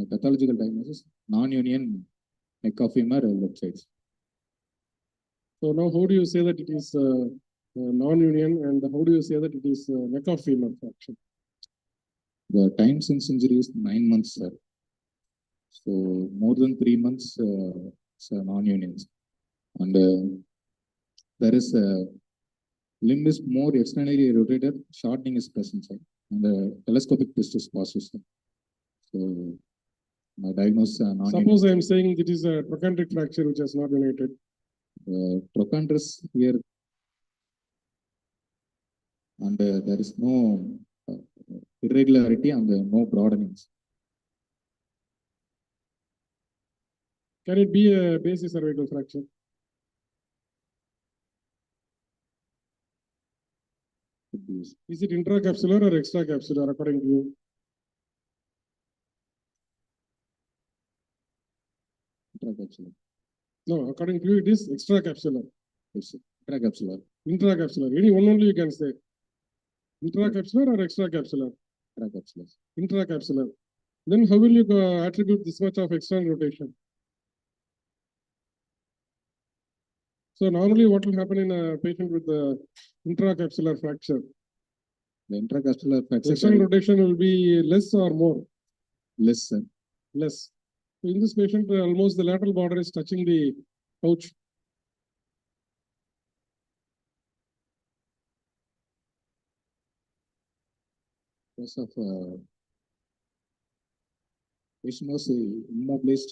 Pathological diagnosis, non-union neck of femur, left side. So now how do you say that it is non-union and how do you say that it is neck of femur fraction? The time since injury is 9 months, sir. So more than 3 months, non-unions. And there is limb is more externally rotated, shortening is present, sir. And the telescopic twist is possible, sir. So my diagnosis Suppose I am saying it is a trochanteric fracture which has not united. trochanterus here, and there is no irregularity and no broadening. Can it be a basic cervical fracture? Could be. Is it intracapsular or extracapsular according to you? Intracapsular. No, according to you, it is extracapsular. It's intracapsular. Intracapsular. Any one only you can say. Intracapsular or extracapsular? Intracapsular. Intracapsular. Then how will you attribute this much of external rotation? So normally what will happen in a patient with the intracapsular fracture? The intracapsular fracture External rotation will be less or more? less, sir. Less. So in this patient, almost the lateral border is touching the pouch. Because of patient was immobilized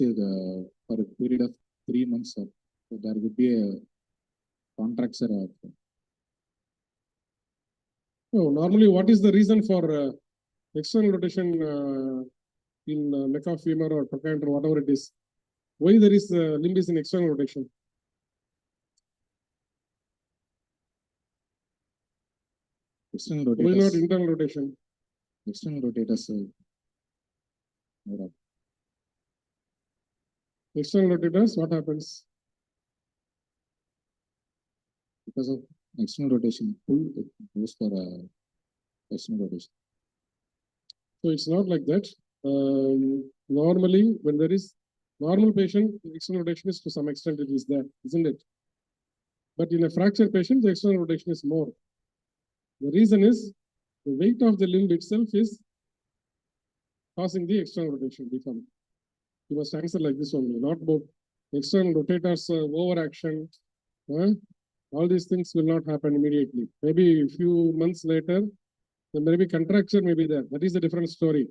for a period of 3 months, sir. So there would be a contracture of No, normally what is the reason for external rotation in neck of femur or trochanter, whatever it is? Why there is limb is in external rotation? external Why not rotators. internal rotation? External rotators. External rotators, what happens? Because of external rotation, pull it goes for external rotation. So it's not like that. Normally, when there is normal patient, the external rotation is to some extent it is there, isn't it? But in a fracture patient, the external rotation is more. The reason is the weight of the limb itself is causing the external rotation become. You must answer like this only, not about external rotators overaction. All these things will not happen immediately. Maybe a few months later, there may be contracture may be there. That is a different story.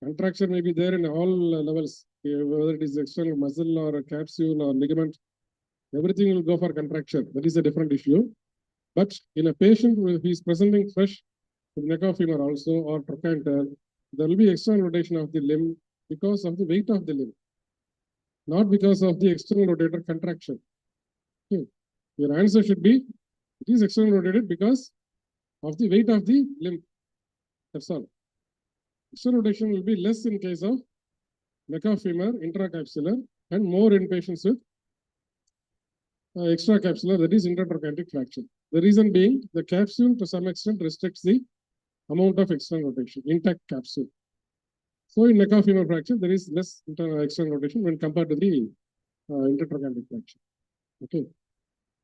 Contracture may be there in all levels, whether it is external muscle or a capsule or ligament, everything will go for contracture. That is a different issue. But in a patient who is presenting fresh with neck of femur also or trochanter, there will be external rotation of the limb because of the weight of the limb, not because of the external rotator contraction. Okay. Your answer should be, it is external rotated because of the weight of the limb. That's all. External rotation will be less in case of neck of femur, intracapsular, and more in patients with extracapsular, that is intertrochanteric fracture. The reason being, the capsule to some extent restricts the amount of external rotation, intact capsule. So in neck of femur fracture, there is less external rotation when compared to the intertrochanteric fracture. Okay.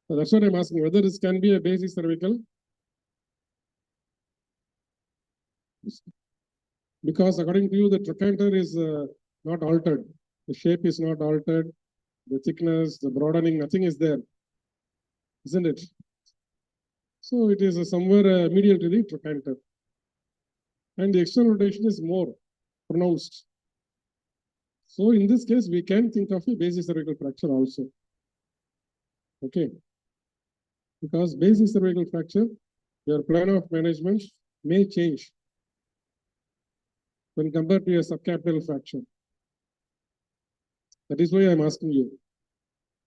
So that's what I'm asking, whether this can be a basic cervical. Because according to you, the trochanter is not altered. The shape is not altered. The thickness, the broadening, nothing is there. Isn't it? So it is somewhere medial to the trochanter. And the external rotation is more pronounced. So in this case, we can think of a basic cervical fracture also. Okay. Because basic cervical fracture, your plan of management may change when compared to a subcapital fracture. That is why I'm asking you.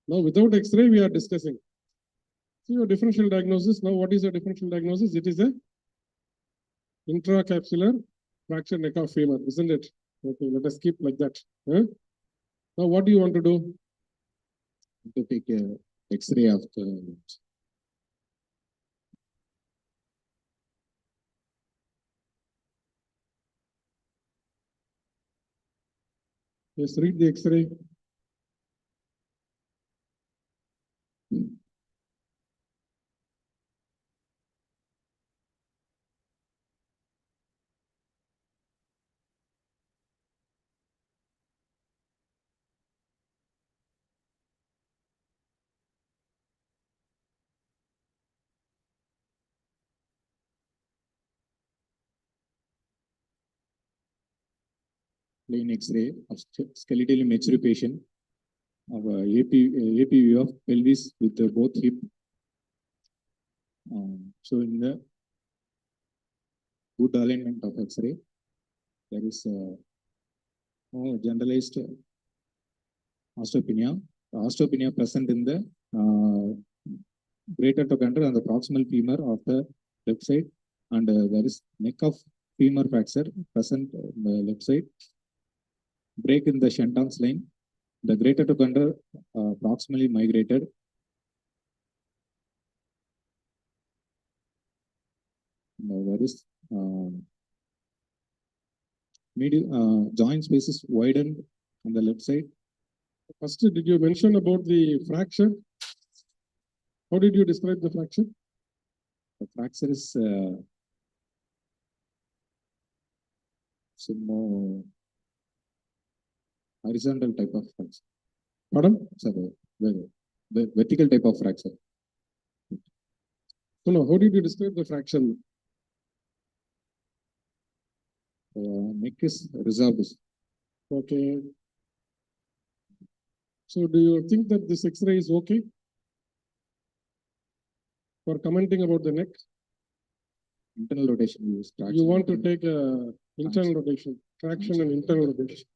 Now, without X-ray, we are discussing. So your differential diagnosis, now what is your differential diagnosis? It is a intracapsular fracture neck of femur, isn't it? Okay, let us keep like that. Huh? Now, what do you want to do? To take a X-ray of the Yes, read the X-ray. plain X-ray of skeletally mature patient of AP view of pelvis with both hip. Showing the good alignment of X-ray. There is no generalized osteopenia. The osteopenia present in the greater trochanter and the proximal femur of the left side, and there is neck of femur fracture present in the left side. Break in the Shenton's line. The greater trochanter proximally migrated. There is joint space is widened on the left side. First, did you mention about the fracture? How did you describe the fracture? The fracture is some more horizontal type of fracture. Pardon? Sorry, the vertical type of fracture. No, how did you describe the fracture? Neck is resolved. Okay. So do you think that this X-ray is okay for commenting about the neck? Internal rotation use. You want to take internal rotation, traction and internal rotation.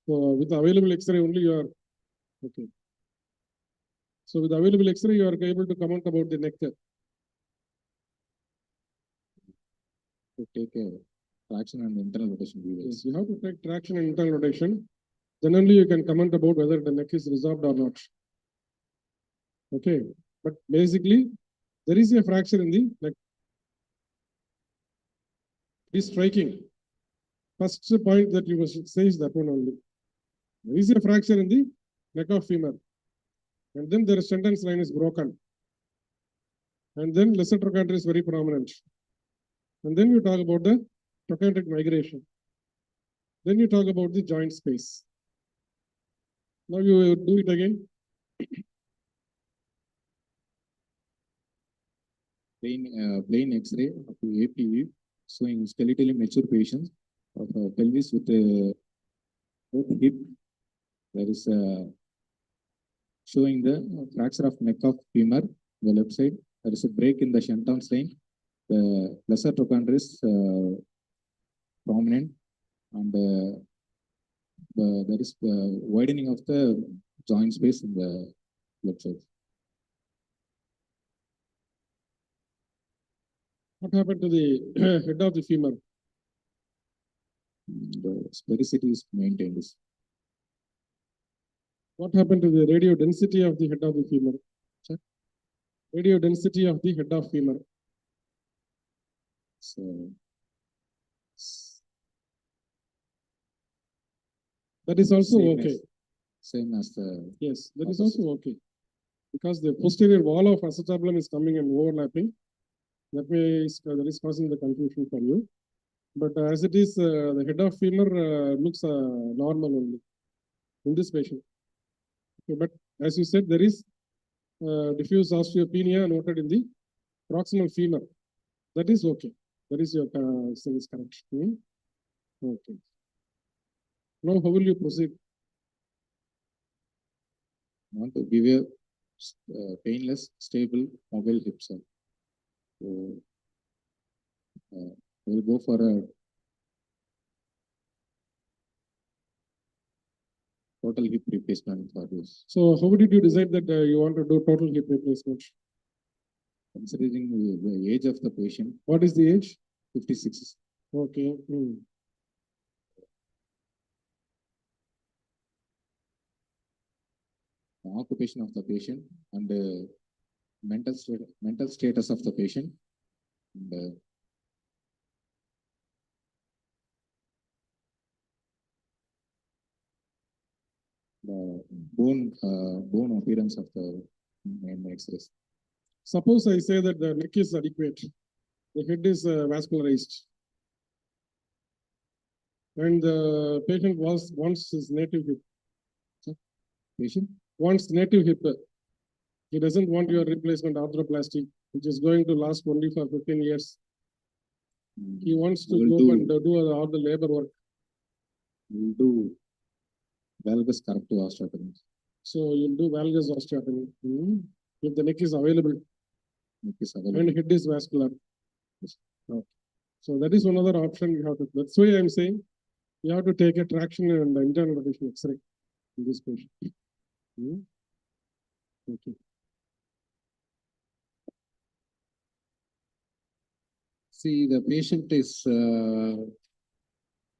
So with the available X-ray only you are okay. So with the available X-ray you are able to comment about the neck. to take a traction and internal rotation Yes, videos. you have to take traction and internal rotation. Then only you can comment about whether the neck is resolved or not. Okay, but basically there is a fracture in the neck. It is striking. First point that you must say is that one only. There is a fracture in the neck of femur. And then the sentence line is broken. And then lesser trochanter is very prominent. And then you talk about the trochanteric migration. Then you talk about the joint space. Now you do it again. Plain X-ray of the APV showing skeletally mature patients of pelvis with a hip. There is showing the fracture of neck of femur, the left side. There is a break in the Shenton's line. The lesser trochanter is prominent, and there is the widening of the joint space in the left side. What happened to the head of the femur? The sphericity is maintained. What happened to the radio density of the head of the femur? Sir? Radio density of the head of femur. So That is also Same okay. same as the Yes, that is also okay. Because the posterior wall of acetabulum is coming and overlapping. That is causing the confusion for you. But as it is, the head of femur looks normal only in this patient. Okay, but as you said, there is diffuse osteopenia noted in the proximal femur. That is okay. That is your thing is correct. Okay. Now, how will you proceed? want to give a painless, stable, mobile hip sir. So we'll go for a total hip replacement for this. So, how did you decide that you want to do total hip replacement? Considering the age of the patient, What is the age? 56. Okay. The occupation of the patient and the mental status of the patient, and the bone appearance of the main X-rays. Suppose I say that the neck is adequate, the head is vascularized, and the patient wants his native hip. Patient Wants native hip. He doesn't want your replacement arthroplasty, which is going to last only for 15 years. He wants to will go do- and do all the labor work. We'll do valgus corrective osteotomy. So you'll do valgus osteotomy. If the neck is available Neck is and available. head is vascular. Okay. So that is one other option you have to, that's why I'm saying you have to take a traction and internal rotation X-ray in this patient. Okay. See, the patient is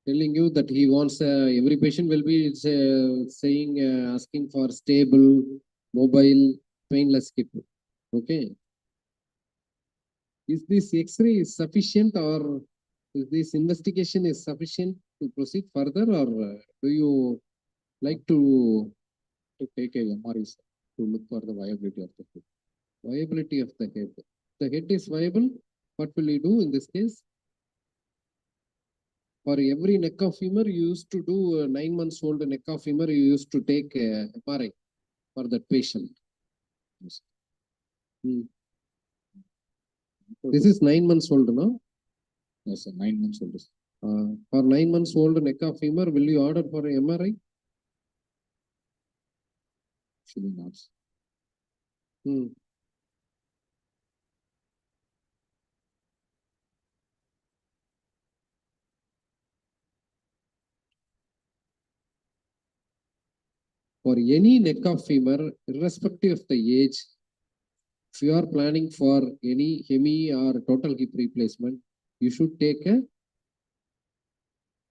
telling you that he wants, every patient will be saying, asking for stable, mobile, painless hip. Okay. Is this X-ray is sufficient, or is this investigation is sufficient to proceed further, or do you like to take a MRI to look for the viability of the hip. viability of the head? The head is viable. What will you do in this case? For every neck of femur, you used to do 9 months old neck of femur, you used to take MRI for that patient. This is 9 months old, no? Yes, sir, 9 months old. For 9 months old neck of femur, will you order for MRI? Actually not. For any neck of femur, irrespective of the age, if you are planning for any hemi or total hip replacement, you should take a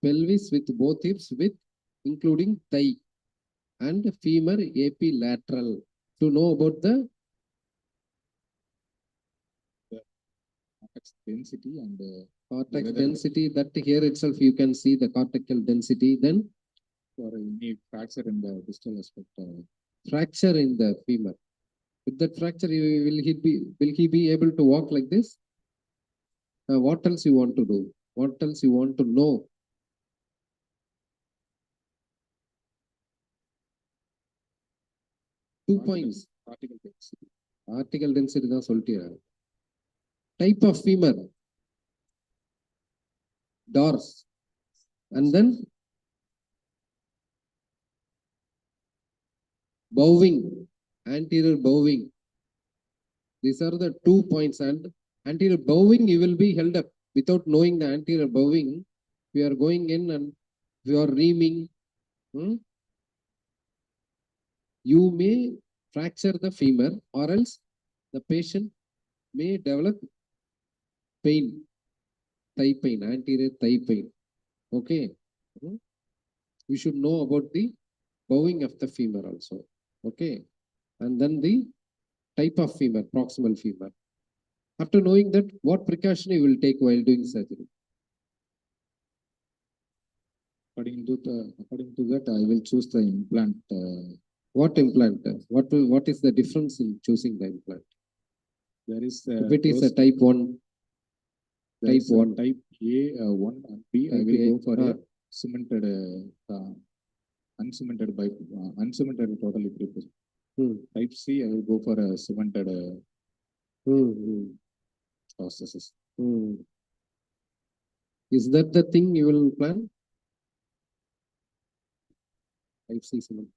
pelvis with both hips, with including thigh and femur AP lateral, to know about the cortex density and cortex whether- density. That here itself you can see the cortical density. Then for any fracture in the distal aspect. fracture in the femur. With that fracture, will he be able to walk like this? What else you want to do? What else you want to know? Two points. Cortical density. Article density தான் சொல்லிட்டியா? Type of femur, dors, and then bowing, anterior bowing. These are the 2 points. And anterior bowing, you will be held up without knowing the anterior bowing. We are going in and we are reaming. You may fracture the femur, or else the patient may develop pain, thigh pain, anterior thigh pain. Okay. We should know about the bowing of the femur also. Okay. And then the type of femur, proximal femur. After knowing that, what precaution you will take while doing surgery? According to that, I will choose the implant. What implant? What is the difference in choosing the implant? There is If it is a type 1, type 1. type A, 1 and B, I Type will A, go for a cemented, uncemented total hip replacement. Type C, I will go for a cemented prosthesis. Is that the thing you will plan? Type C cement.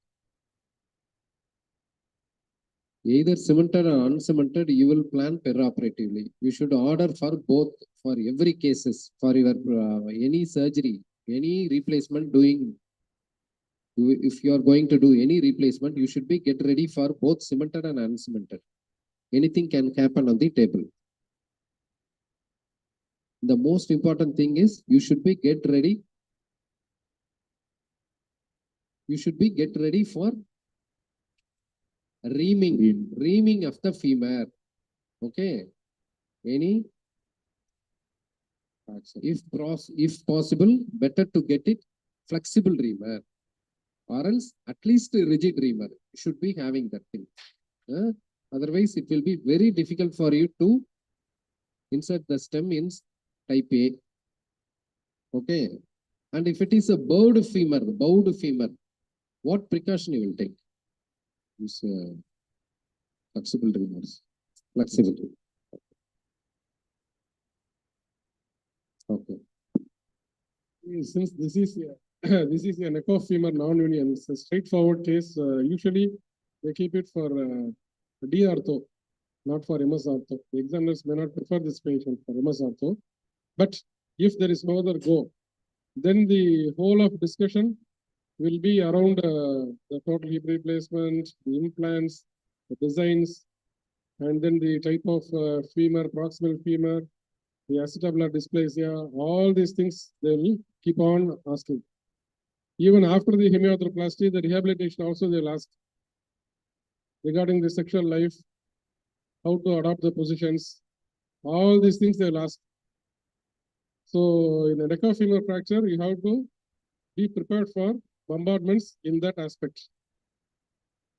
Either cemented or uncemented, you will plan perioperatively. You should order for both, for every cases, for your any surgery, any replacement doing. If you are going to do any replacement, you should be get ready for both cemented and uncemented. Anything can happen on the table. The most important thing is you should be get ready. You should be get ready for reaming of the femur. Okay. Any, if possible, better to get it flexible reamer, or else at least a rigid reamer. You should be having that thing. Otherwise, it will be very difficult for you to insert the stem in type A. Okay. And if it is a bowed femur, what precaution you will take? Is flexible reamers. Flexible. Okay. Since this is this is a neck of femur non-union. It's a straightforward case. Usually they keep it for D ortho, not for MS ortho. The examiners may not prefer this patient for MS ortho. But if there is no other go, then the whole of discussion will be around the total hip replacement, the implants, the designs, and then the type of femur, proximal femur, the acetabular dysplasia, all these things they will keep on asking. Even after the hemiarthroplasty, the rehabilitation also they'll ask regarding the sexual life, how to adopt the positions, all these things they'll ask. So in a neck of femur fracture, you have to be prepared for bombardments in that aspect.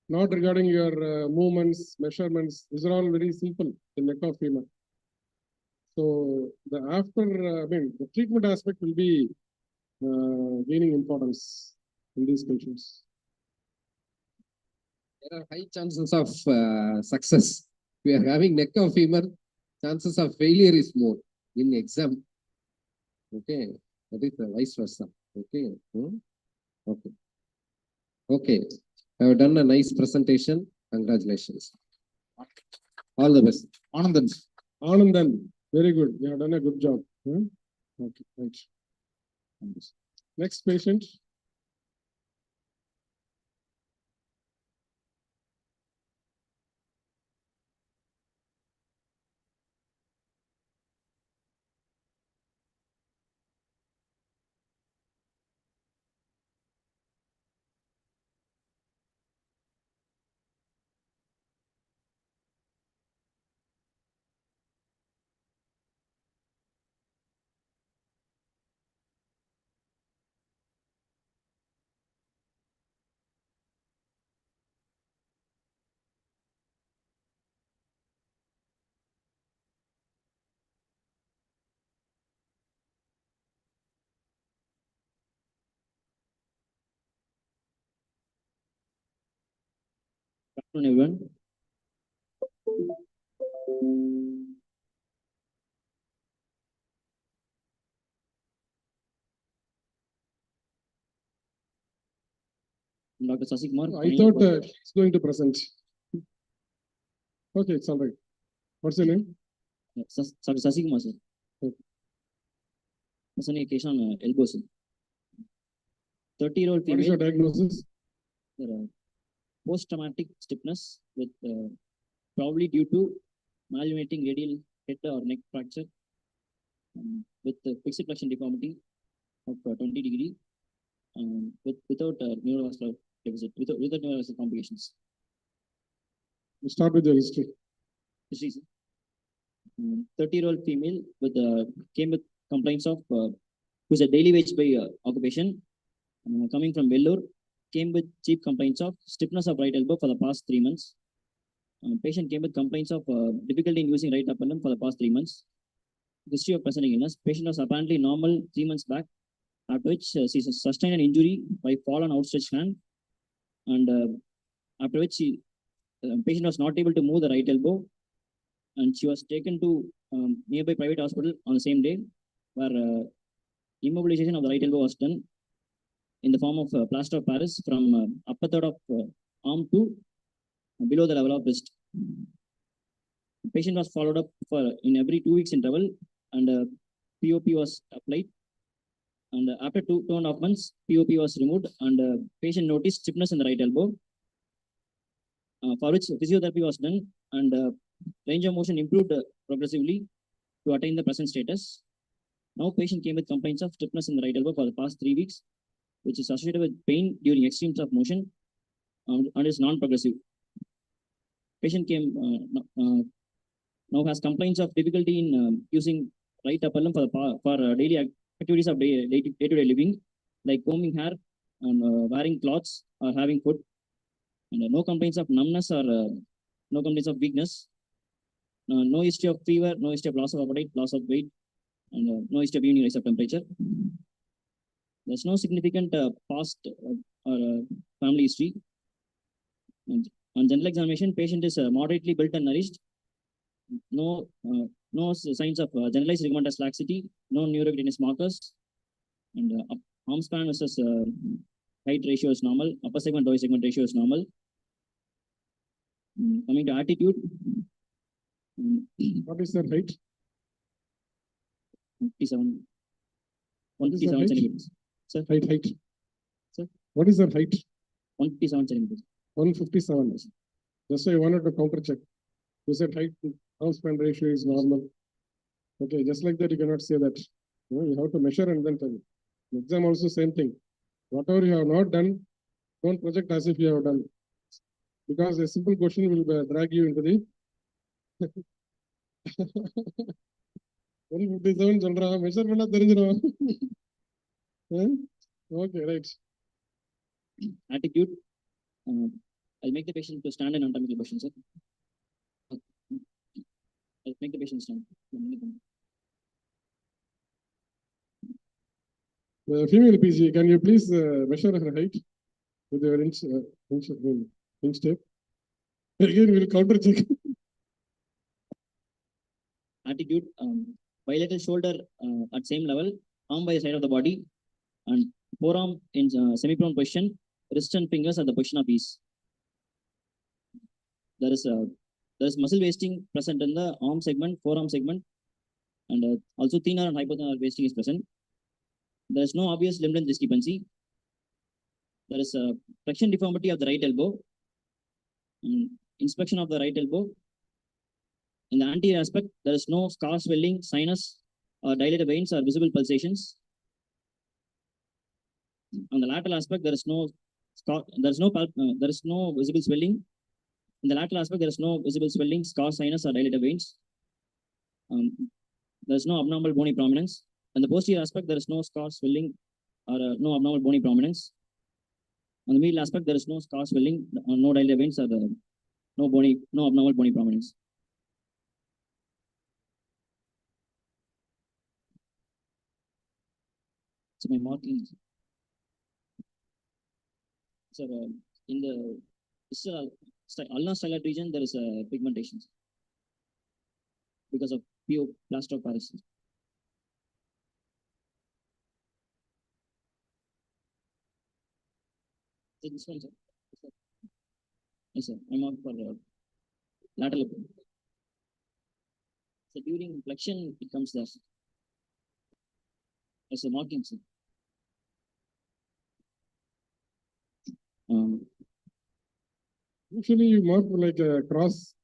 Not regarding your movements, measurements. These are all very simple in neck of femur. So the the treatment aspect will be gaining importance in these patients. There are high chances of success. We are having neck of femur, chances of failure is more in exam. Okay, that is the vice versa. Okay, okay, okay. I have done a nice presentation. Congratulations. All the best. Anandan. Anandan, very good. You have done a good job. Okay, thanks. Next patient. Everyone. Dr. Sasikmar. I thought he's going to present. Okay, it's all right. What's your name? Dr. Sasikmar, sir. Person a case on elbow, sir. 30-year-old What is your female. diagnosis? Post-traumatic stiffness with probably due to maluniting radial head or neck fracture with fixed flexion deformity of 20 degree without neurovascular deficit, without neurovascular complications. We start with your history. History, sir. 30-year-old female with came with complaints of who's a daily wage by occupation, coming from Vellore, came with chief complaints of stiffness of right elbow for the past 3 months. Patient came with complaints of difficulty in using right upper limb for the past 3 months. History of presenting illness. Patient was apparently normal 3 months back, after which she sustained an injury by fall on outstretched hand, and after which patient was not able to move the right elbow, and she was taken to nearby private hospital on the same day, where immobilization of the right elbow was done in the form of plaster of Paris from upper third of arm to below the level of wrist. The patient was followed up for in every 2 weeks interval, and POP was applied. And after 2.5 months, POP was removed, and patient noticed stiffness in the right elbow, for which physiotherapy was done, and range of motion improved progressively to attain the present status. Now patient came with complaints of stiffness in the right elbow for the past 3 weeks, which is associated with pain during extremes of motion and is non-progressive. Patient came now has complaints of difficulty in using right upper limb for daily activities of day-to-day living, like combing hair and wearing clothes or having food, and no complaints of numbness or no complaints of weakness, no history of fever, no history of loss of appetite, loss of weight, and no history of evening rise of temperature. There's no significant past or family history. And on general examination, patient is moderately built and nourished. No signs of generalized ligamentous laxity, no neurocutaneous markers, and arm span versus height ratio is normal. Upper segment, lower segment ratio is normal. Coming to attitude, What is their height? 57, What is their 157 height? centimeters. Height. Sir? What is their height? 157 centimeters. 157. Just I wanted to counter check. You said height, arm span ratio is normal. Okay, just like that, you cannot say that. You have to measure and then tell. In exam also same thing. Whatever you have not done, don't project as if you have done. Because a simple question will drag you into the 157 சொல்றான் measure பண்ணா தெரிஞ்சிடும். Okay, right. Attitude, I'll make the patient to stand in anatomical position, sir. I'll make the patient stand. Female PG, can you please measure her height with your inch tape? Again, we'll counter check. Attitude, bilateral shoulder at same level, arm by the side of the body, and forearm in semi-prone position, wrist and fingers at the position of ease. There is muscle wasting present in the arm segment, forearm segment, and also thenar and hypothenar wasting is present. There is no obvious limb length discrepancy. There is a flexion deformity of the right elbow. Inspection of the right elbow. In the anterior aspect, there is no scar swelling, sinus, or dilated veins or visible pulsations. On the lateral aspect, there is no visible swelling. In the lateral aspect, there is no visible swelling, scar, sinus, or dilated veins. There is no abnormal bony prominence. In the posterior aspect, there is no scar swelling or no abnormal bony prominence. On the medial aspect, there is no scar swelling, no dilated veins, or no abnormal bony prominence. So my markings. So in the ulnar styloid region, there is a pigmentation because of plaster of Paris. This one, sir. Yes, sir. I'm out for lateral. So during flexion, it comes there as a marking, sir. Usually you mark like a cross.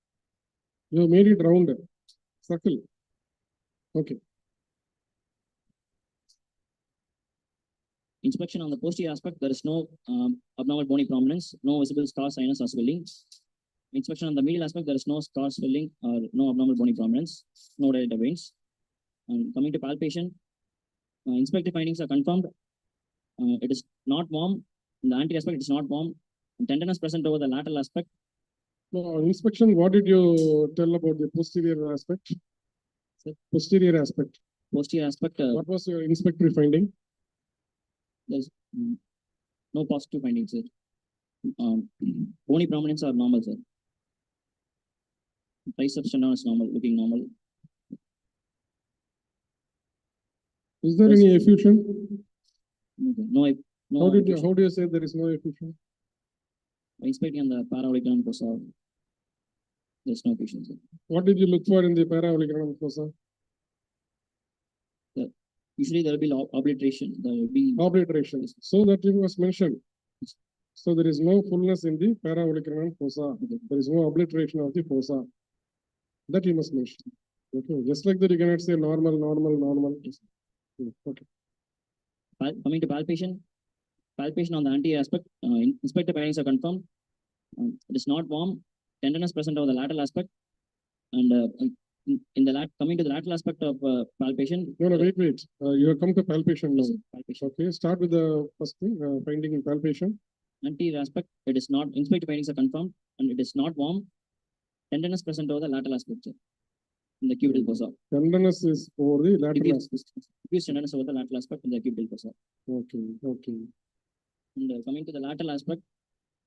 You made it round, circle. Okay. Inspection on the posterior aspect, there is no abnormal bony prominence, no visible scar, sinus, or swelling. Inspection on the medial aspect, there is no scar, swelling, or no abnormal bony prominence, no dilated veins. And coming to palpation, inspective findings are confirmed. It is not warm. In the anterior aspect, it is not warm. Tenderness present over the lateral aspect. No, inspection, what did you tell about the posterior aspect? Sir? Posterior aspect. Posterior aspect, What was your inspectory finding? there's no positive findings, sir. Bony prominence are normal, sir. Triceps tendon is normal, looking normal. Is there any effusion? No. How do you say there is no effusion? By inspecting on the paraoblique fossa, there's no effusion, sir. What did you look for in the paraoblique fossa? Usually there will be obliteration. There will be Obliteration. So that you must mention. So there is no fullness in the paraoblique fossa. There is no obliteration of the fossa. That you must mention. Okay. Just like that, you cannot say normal. Okay. Coming to palpation on the anterior aspect, inspective findings are confirmed. It is not warm. Tenderness present over the lateral aspect, and coming to the lateral aspect of palpation. No, wait. You have come to palpation now. Palpation. Okay, start with the first thing, finding in palpation. Anterior aspect, it is not, inspective findings are confirmed, and it is not warm. Tenderness present over the lateral aspect, sir, in the cubital fossa. Tenderness is over the lateral aspect. Diffuse tenderness over the lateral aspect in the cubital fossa. Okay. And coming to the lateral aspect,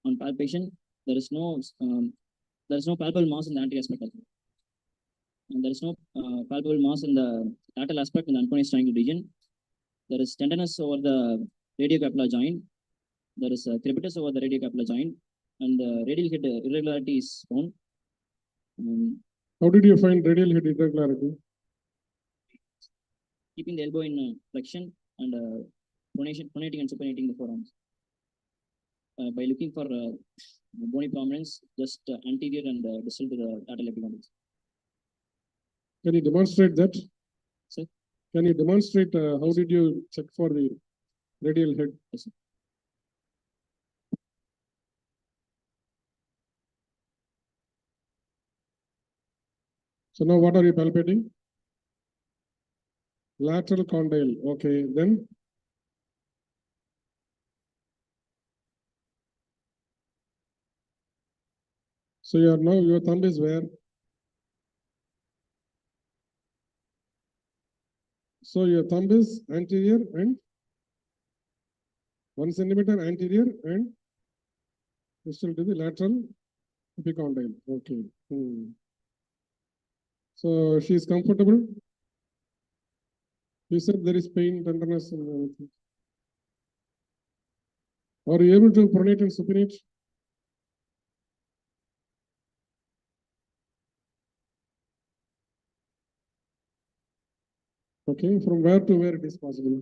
on palpation, there is no palpable mass in the anterior aspect. And there is no palpable mass in the lateral aspect in the unconscious triangle region. There is tenderness over the radiocapsular joint. There is a crepitus over the radiocapsular joint, and the radial head irregularity is found. How did you find radial head irregularity? Keeping the elbow in flexion and pronating and supinating the forearms. By looking for bony prominence, just anterior and distal to the lateral epicondyles. Can you demonstrate that? Sir? Can you demonstrate how did you check for the radial head? Yes, sir. So now what are you palpating? Lateral condyle. Okay, then so your thumb is where? So your thumb is anterior and 1 centimeter anterior and distal to the lateral epicondyle. Okay. So she is comfortable. You said there is pain, tenderness, and everything. Are you able to pronate and supinate? Okay, from where to where it is possible?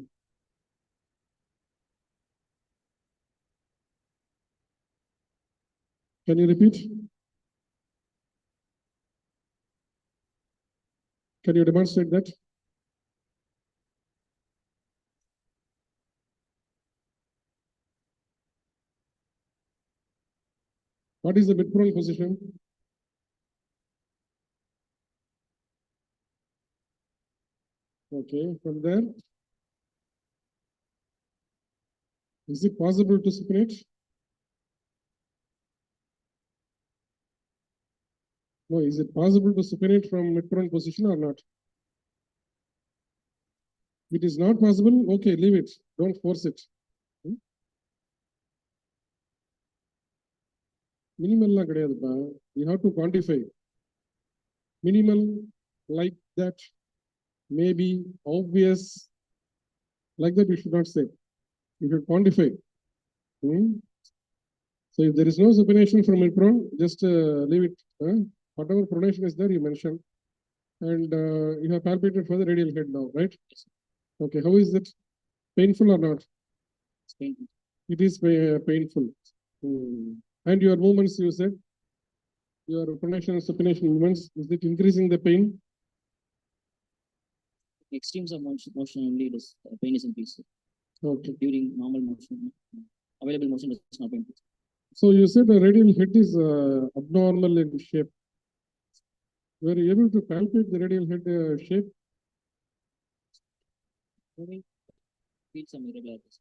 Can you repeat? Can you demonstrate that? What is the mid-prone position? Okay, from there, is it possible to supinate? No, is it possible to supinate from mid-prone position or not? It is not possible. Okay, leave it. Don't force it. Minimal la கிடையாதுப்பா. You have to quantify. Minimal like that, maybe, obvious, like that you should not say. You should quantify. So if there is no supination from mid-prone, just leave it. Whatever pronation is there, you mentioned. And you have palpated for the radial head now, right? Okay, how is it? Painful or not? It's painful. It is painful. And your movements, you said, your pronation and supination movements, is it increasing the pain? Extremes of motion only, it is pain is increased. Okay. During normal motion, available motion is not painful. So you said the radial head is abnormal in shape. Were you able to palpate the radial head shape? Moving, feel some irregularities.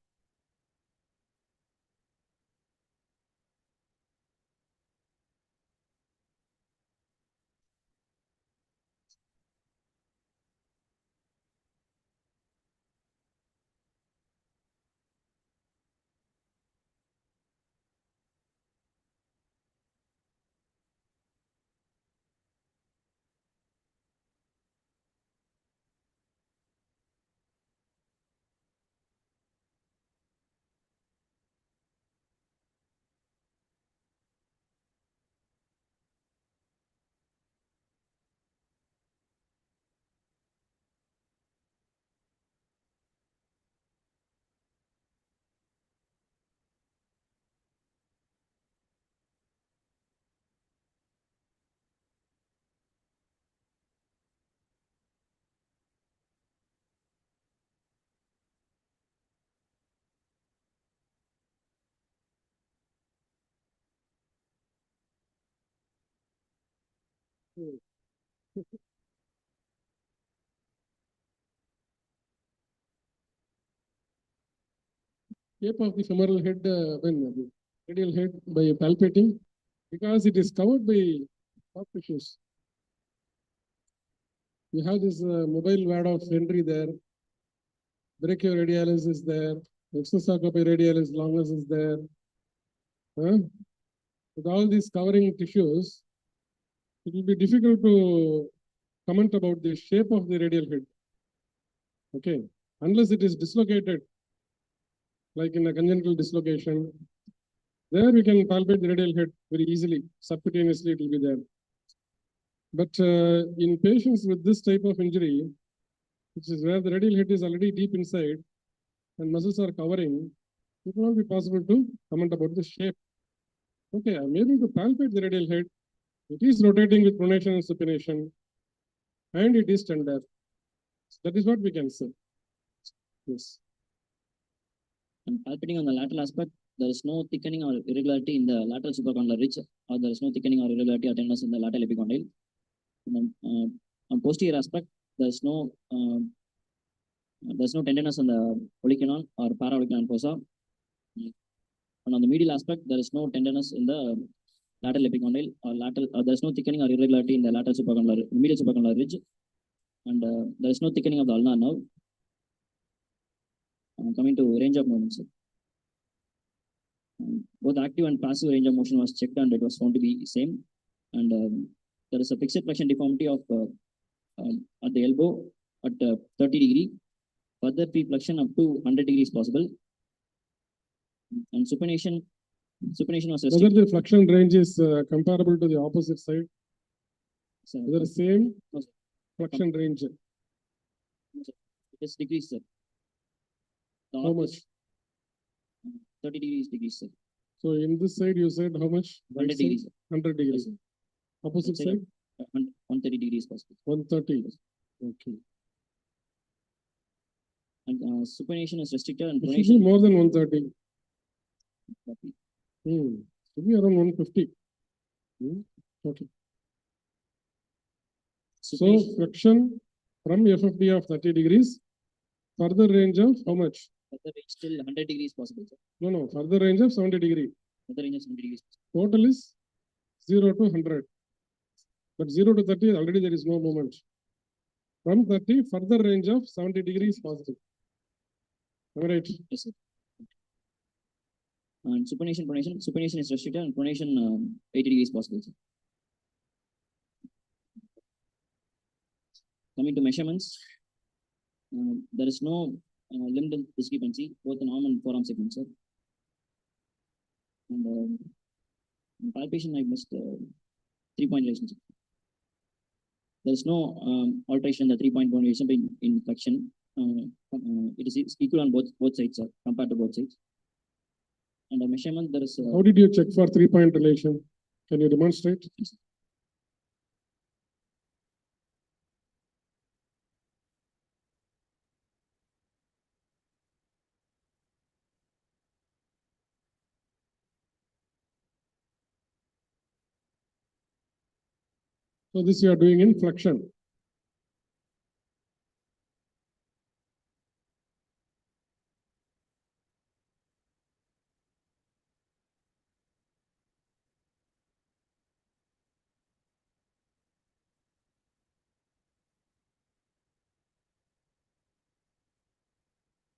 Shape of the femoral head, when the radial head by palpating, because it is covered by soft tissues. You have this mobile wad of Henry there, brachioradialis is there, exosacoparadialis longus is there. With all these covering tissues, it will be difficult to comment about the shape of the radial head. Okay, unless it is dislocated. like in a congenital dislocation. There we can palpate the radial head very easily, subcutaneously it will be there. But in patients with this type of injury, which is where the radial head is already deep inside and muscles are covering, it will not be possible to comment about the shape. Okay, I'm able to palpate the radial head. It is rotating with pronation and supination, and it is tender. That is what we can say. Yes. And palpating on the lateral aspect, there is no thickening or irregularity in the lateral supracondylar ridge, or there is no thickening or irregularity or tenderness in the lateral epicondyle. And then, on posterior aspect, there's no tenderness on the olecranon or paraolecranon fossa. And on the medial aspect, there is no tenderness in the lateral epicondyle or lateral. There is no thickening or irregularity in the lateral supracondylar, medial supracondylar ridge, and there is no thickening of the ulnar nerve. Coming to range of movements, both active and passive range of motion was checked, and it was found to be same. And there is a fixed flexion deformity of at the elbow at 30 degree. Further flexion up to 100 degrees possible. And supination was Whether restricted. the flexion range is comparable to the opposite side, So, whether the same No, sir. flexion range, it is degrees, sir. The how arc much? is 30 degrees, sir. So in this side, you said how much? 100 degrees, sir. 100 Yes, degrees. sir. Opposite That side side, 130 degrees possible. 130. Okay. And supination is restricted and It should be pronation. more than 130. Should be around 150. Okay. So Supination, flexion from FFD of 30 degrees, further range of how much? further range till 100 degrees possible, sir. No, further range of 70 degree. Further range of 70 degrees. Total is 0 to 100. But 0 to 30, already there is no movement. From 30, further range of 70 degrees possible. All right. Yes, sir. And supination is restricted and pronation 80 degrees possible, sir. Coming to measurements, there is no limb discrepancy, both in arm and forearm segments, sir. And in palpation, I missed 3-point relation, sir. There is no alteration in the 3-point relation in flexion. It is equal on both sides, sir, compared to both sides. And the measurement, there is. How did you check for 3-point relation? Can you demonstrate? So this you are doing in flexion.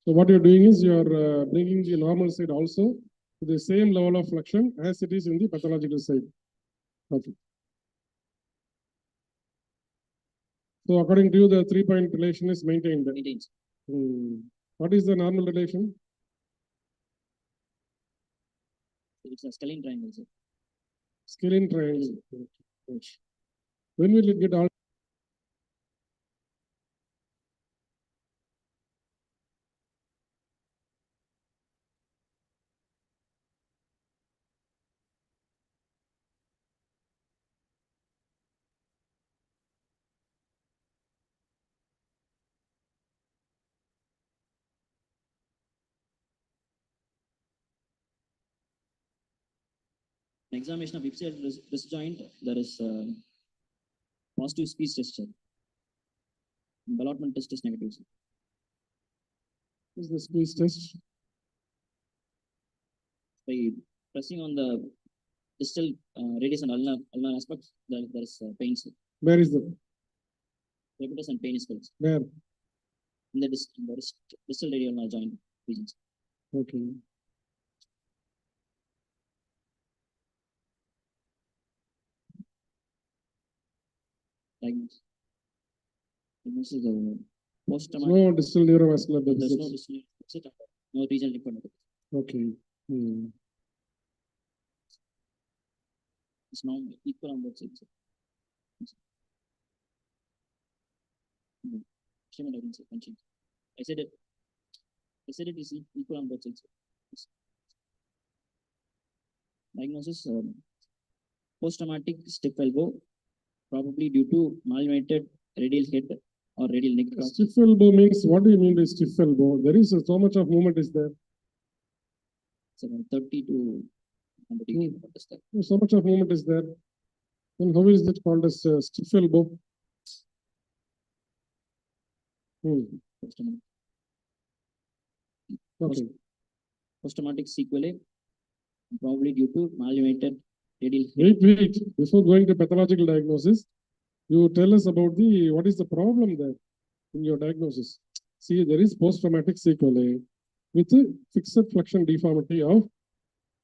So what you're doing is you're bringing the normal side also to the same level of flexion as it is in the pathological side. Okay. So according to you, the 3-point relation is maintained. Maintains. What is the normal relation? It's a scalene triangle, sir. Scalene triangle. When will it get all? Examination of ipsial wrist joint, there is positive squeeze test, sir. Ballotment test is negative, sir. Is the squeeze test? By pressing on the distal radius and ulnar aspects, there is pain, sir. Where is the? Crepitus and pain is felt, sir. Where? In the distal radial ulnar joint regions. Okay. Diagnosis. Diagnosis is post-traumatic. No distal neurovascular There's no deficit. distal deficit, no regional lymphadenopathy. Okay. Hmm. It's now equal on both sides. Shimon, I didn't say punching. I said it is equal on both sides. Diagnosis, post-traumatic stiff elbow, probably due to malunited radial head or radial neck. Stiff elbow means, what do you mean by stiff elbow? There is so much of movement is there. It's around 30 to 100 degree. What is that? So much of movement is there. Then how is it called as stiff elbow? Hmm. Post-traumatic. Okay. Post-traumatic sequelae, probably due to malunited radial head. Wait. Before going to pathological diagnosis, you tell us about what is the problem there in your diagnosis. See, there is post-traumatic sequelae with a fixed flexion deformity of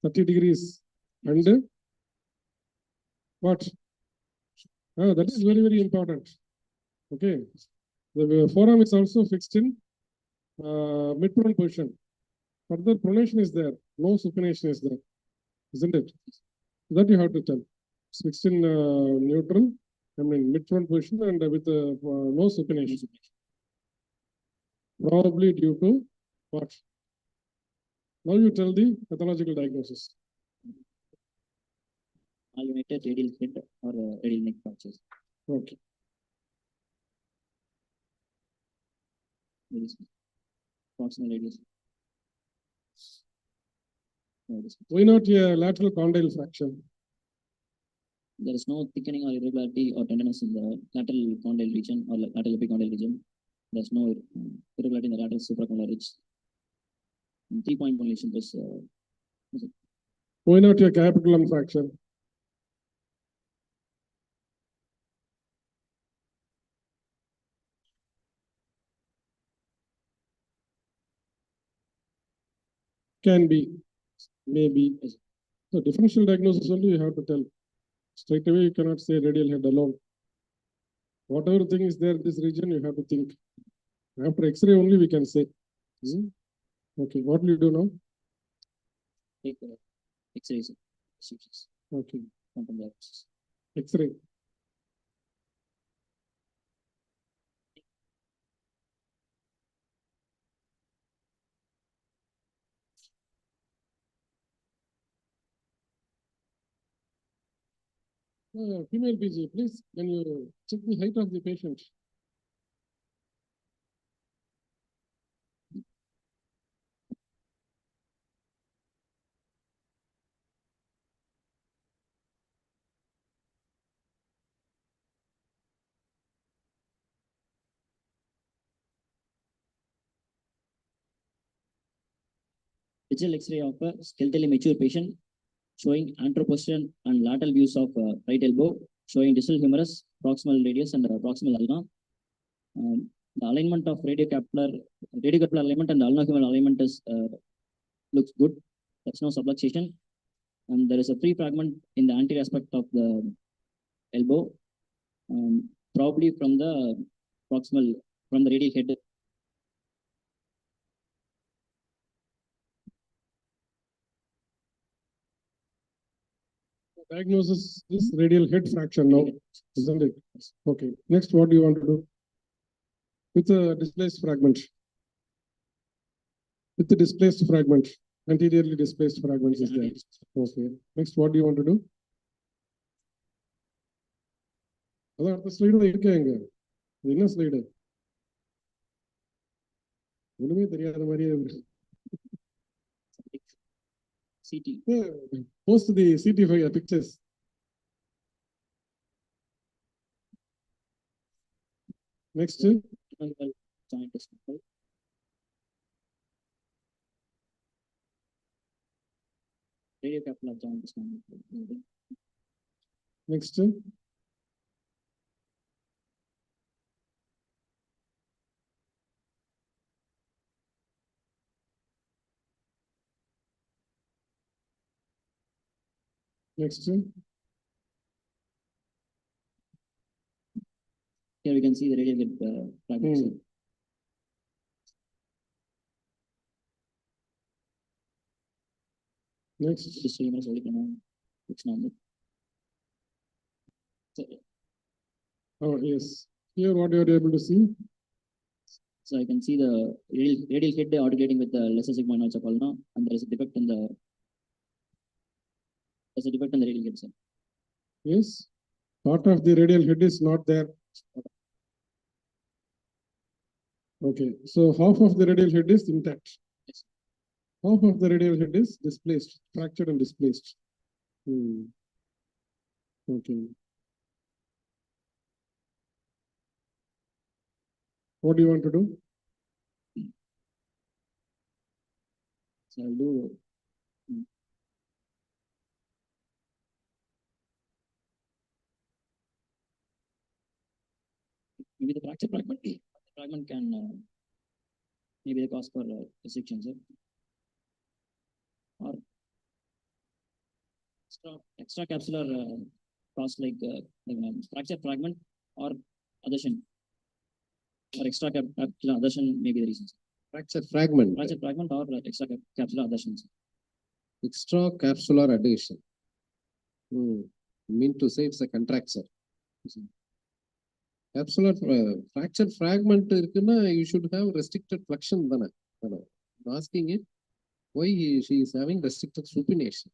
30 degrees. And what? That is very, very important. Okay. The forearm is also fixed in mid-prone position. Further pronation is there. No supination is there. Isn't it? That you have to tell. It's fixed in neutral, mid-prone position and with no supination. Probably due to what? Now you tell the pathological diagnosis. Malunited radial head or radial neck fractures. Okay. Proximal radius. Why not a lateral condyle fracture? There is no thickening or irregularity or tenderness in the lateral condyle region or lateral epicondyle region. There's no irregularity in the lateral supracondylar ridge. 3-point lesion was Why not a capitulum fracture? Can be, maybe. So differential diagnosis only you have to tell. Straight away you cannot say radial head alone. Whatever thing is there in this region, you have to think. After X-ray only we can say. Okay, what will you do now? take X-rays. Okay, Quantum biopsies. X-ray. Female PG, please, can you check the height of the patient? Digital X-ray of a skeletally mature patient showing anteroposterior and lateral views of right elbow, showing distal humerus, proximal radius, and proximal ulna. The alignment of radiocapular alignment and ulnohumeral alignment is looks good. There's no subluxation, and there is a free fragment in the anterior aspect of the elbow, probably from the radial head. Diagnosis is radial head fracture now, isn't it? Okay, next what do you want to do? With a displaced fragment. With the displaced fragment, anteriorly displaced fragments is there. Okay, next what do you want to do? அதான் அடுத்த slide இருக்கேங்க. என்ன slide? ஒண்ணுமே தெரியாத மாதிரியே CT. Post the CT pictures. Next. Joint is simple. Radiocapular joint is simple. Next. Next. Here we can see the radial head fragments. Next. disclaimer சொல்லிக்கணும். It's normal. So, Oh, yes. Here what you are able to see. so I can see the radial head articulating with the lesser sigmoid apollo, and there is a defect in the radial head, sir. Yes. Part of the radial head is not there. Okay, so half of the radial head is intact. Yes. Half of the radial head is displaced, fractured and displaced. Okay. What do you want to do? So I'll do maybe the fracture fragment can maybe the cause for resection, sir. Or extra capsular cause like fracture fragment or adhesion, or extra capsular adhesion may be the reason, sir. Fracture fragment, Fracture fragment or extra capsular adhesion, sir. extracapsular adhesion. You mean to say it's a contracture. Capsular fracture fragment இருக்குன்னா you should have restricted flexion தானே. I'm asking it why she is having restricted supination.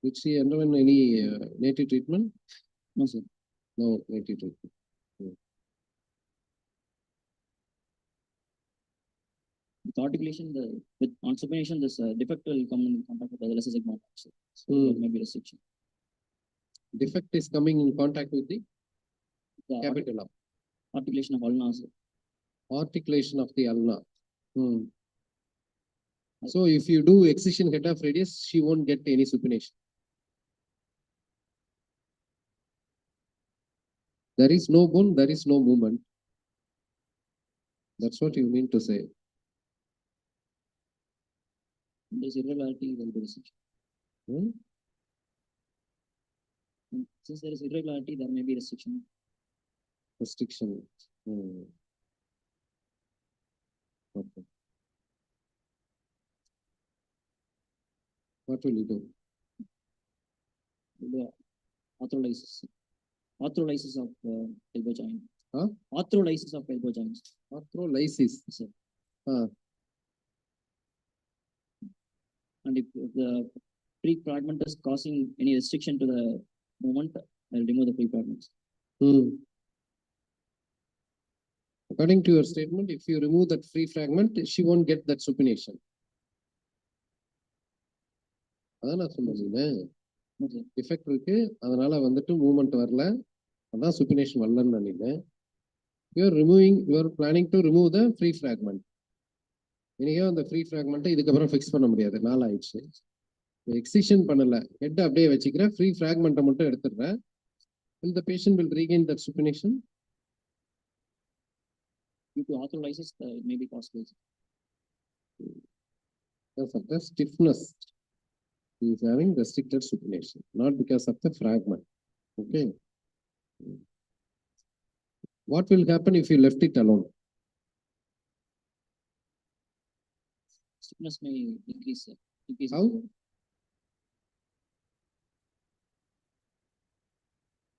Did she underwent any native treatment? No, sir. No native treatment. With articulation, with on supination, this defect will come in contact with the lesser sigmoid, so there may be restriction. Defect is coming in contact with the The capitula. articulation of ulna, sir. Articulation of the ulna. So if you do excision head of radius, she won't get any supination. There is no bone, there is no movement. That's what you mean to say. There is irregularity, there will be restriction. And since there is irregularity, there may be restriction. Restriction. Okay. What will you do? The arthrolysis of elbow joint. Huh? Arthrolysis of elbow joints. Arthrolysis. Sir. Ah. And if the pre-fragment is causing any restriction to the movement, I'll remove the pre-fragments. According to your statement, if you remove that free fragment, she won't get that supination. அதான் நான் சொன்னேன். Defect இருக்கு, அதனால வந்துட்டு movement வரல, அதான் supination வரலன்னு நினைக்கிறேன். You are planning to remove the free fragment. நீங்க அந்த free fragment இதுக்கப்புறம் ஃபிக்ஸ் பண்ண முடியாது, நாள் ஆயிடுச்சு. எக்ஸிஷன் பண்ணல, ஹெட் அப்படியே வச்சுக்கிறேன், free fragment மட்டும் எடுத்துடுறேன். Will the patient will regain that supination? Due to arthrolysis, it may be possible. Because of the stiffness, he is having restricted supination, not because of the fragment. Okay. What will happen if you left it alone? Stiffness may increase. How?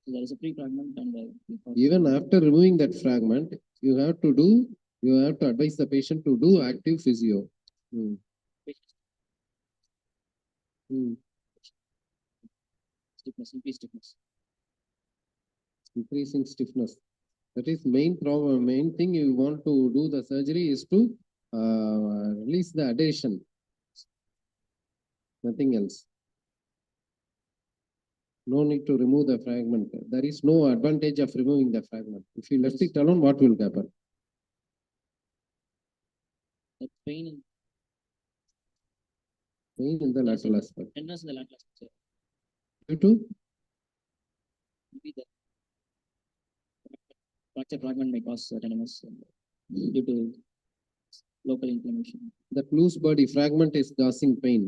So there is a pre-fragment and even after removing that fragment, you have to advise the patient to do active physio. Stiffness, increased stiffness. Increasing stiffness. That is main problem. Main thing you want to do the surgery is to release the adhesion. Nothing else. No need to remove the fragment. There is no advantage of removing the fragment. If you left it alone, what will happen? The pain in the lateral aspect. Tenderness in the lateral aspect. Due to? Maybe the fracture fragment may cause tenderness due to local inflammation. That loose body fragment is causing pain.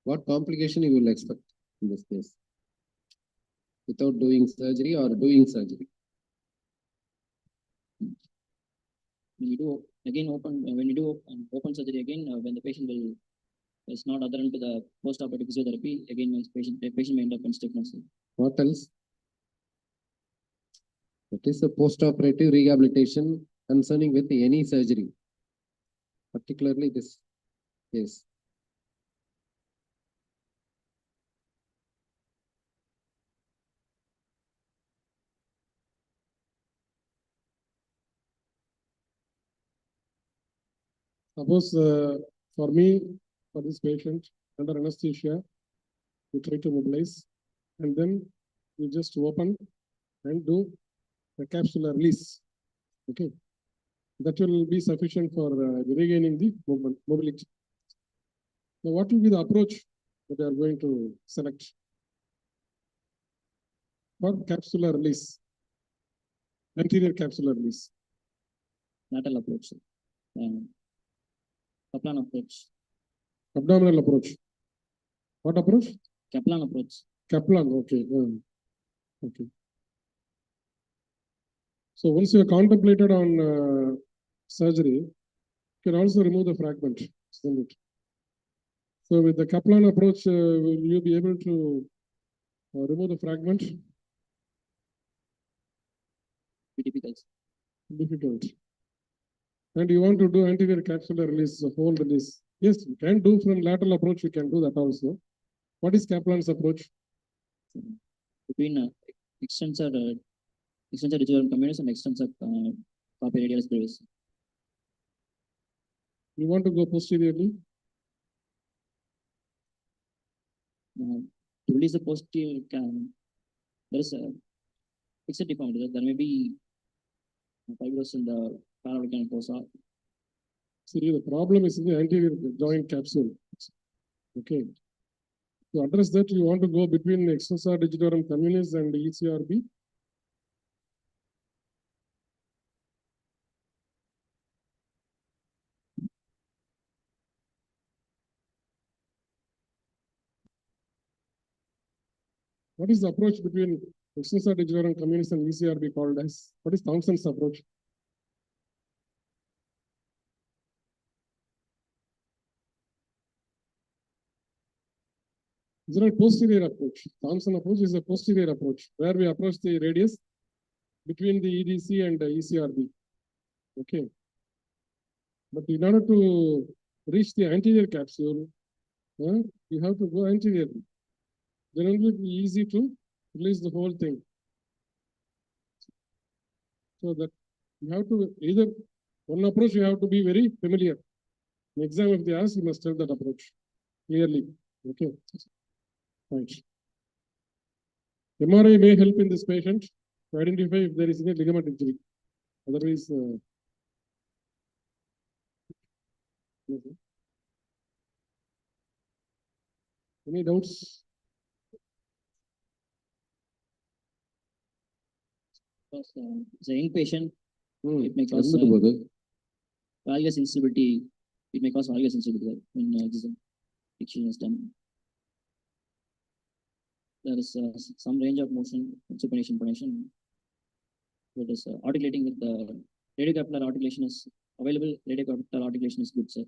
What complication you will expect in this case? Without doing surgery or doing surgery? when you do again when you do open surgery again, when the patient is not adherent to the post-operative physiotherapy, again, when the patient may end up in stiffness. What else? It is a post-operative rehabilitation concerning with any surgery, particularly this case. Suppose for me, for this patient under anesthesia, we try to mobilize and then we just open and do the capsular release. Okay, that will be sufficient for regaining the mobility. Now, what will be the approach that we are going to select for capsular release, anterior capsular release? Lateral approach, Kaplan approach, Abdominal approach. What approach? Kaplan approach. Kaplan, okay. Okay. So once you are contemplated on surgery, you can also remove the fragment, isn't it? So with the Kaplan approach, will you be able to remove the fragment? Be difficult. Difficult. And you want to do anterior capsular release, whole release. Yes, you can do from lateral approach, you can do that also. What is Kaplan's approach? Between extensor digital communis and extensor copy radialis brevis. You want to go posteriorly? To release the posterior there is a fixed deformity. There may be fibers in the parallel fossa. See, the problem is in the anterior joint capsule. Okay. To address that, you want to go between extensor digitorum communis and ECRB. What is the approach between extensor digitorum communis and ECRB called as? What is Thompson's approach? Is it a posterior approach? Thompson approach is a posterior approach where we approach the radius between the EDC and the ECRB. Okay. But in order to reach the anterior capsule, you have to go anteriorly. Then it will be easy to release the whole thing. So that you have to either one approach you have to be very familiar. In exam, if they ask, you must tell that approach clearly. Okay. Right. MRI may help in this patient to identify if there is any ligament injury. Otherwise, any doubts? Because as a young patient, it may cause valgus instability. It may cause valgus instability when this fiction is done. There is some range of motion, supination, pronation. That is articulating with the radiocapsular articulation is available. Radiocapsular articulation is good, sir.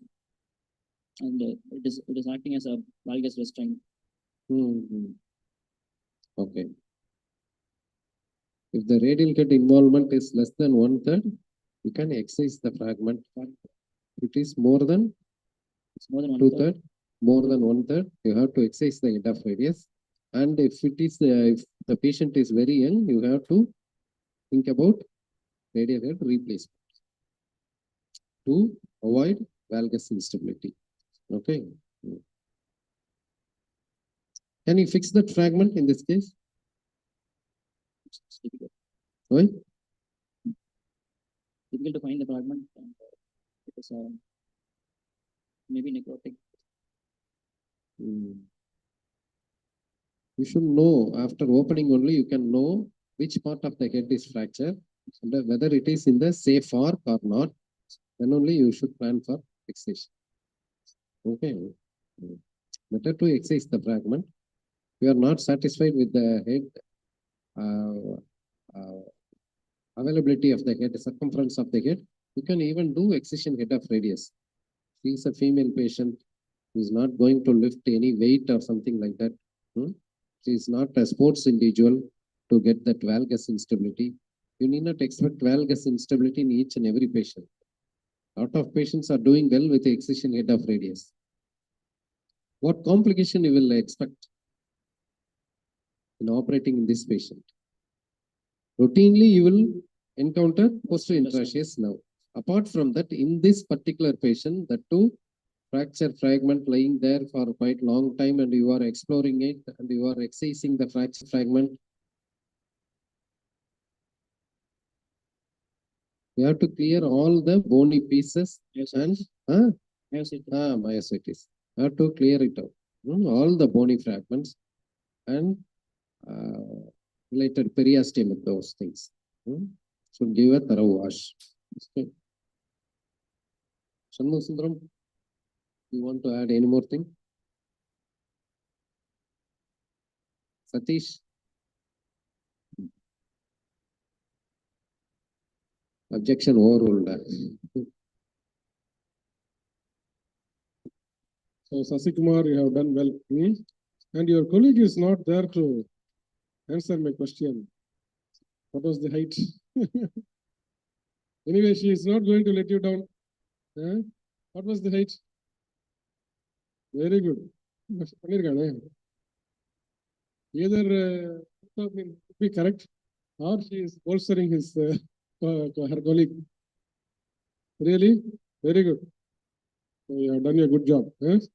And it is acting as a valgus restraint. Okay. If the radial cut involvement is less than 1/3, you can excise the fragment. If it is more than It's more than 1/3. 2/3, more than 1/3, you have to excise the end of radius. And if it is if the patient is very young, you have to think about radial head replacement to avoid valgus instability. Okay. Can you fix that fragment in this case? It's difficult. Why? Difficult to find the fragment and it is maybe necrotic. You should know after opening only, you can know which part of the head is fractured, and whether it is in the safe arc or not. Then only you should plan for fixation. Okay. Better to excise the fragment. You are not satisfied with the head availability of the head, circumference of the head, You can even do excision head of radius. She is a female patient who is not going to lift any weight or something like that. She is not a sports individual to get that valgus instability. You need not expect valgus instability in each and every patient. A lot of patients are doing well with the excision head of radius. What complication you will expect in operating in this patient? Routinely, you will encounter posterior intraosseous nerve. Apart from that, in this particular patient, the two fracture fragment lying there for quite long time and you are exploring it and you are excising the fracture fragment. You have to clear all the bony pieces and myositis. You have to clear it out. All the bony fragments and related periosteum with those things. Should give a thorough wash. Okay. Shanmugha, you want to add any more thing? Satish? Objection overruled. So Sasikumar, you have done well. And your colleague is not there to answer my question. What was the height? Anyway, she is not going to let you down. What was the height? Very good. Either be correct or she is bolstering his her colleague. Really? Very good. So you have done a good job. Thanks.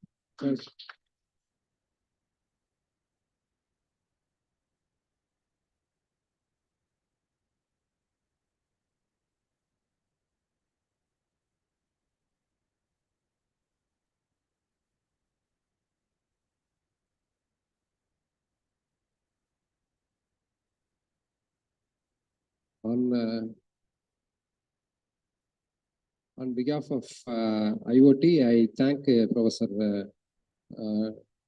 On behalf of IoT, I thank Professor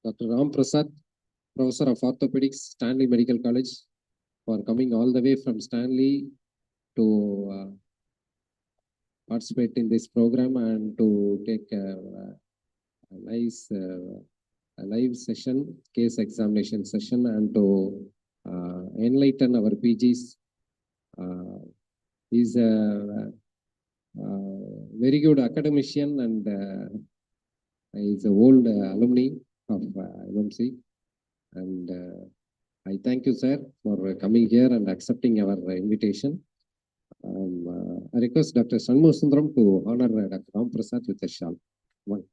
Dr. Ram Prasad, Professor of Orthopedics, Stanley Medical College, for coming all the way from Stanley to participate in this program and to take a nice live session, case examination session, and to enlighten our PGs. He's a very good academician and is an old alumni of MMC. And I thank you, sir, for coming here and accepting our invitation. I request Dr. Shanmugha to honor Dr. Ram Prasad with a shawl. One.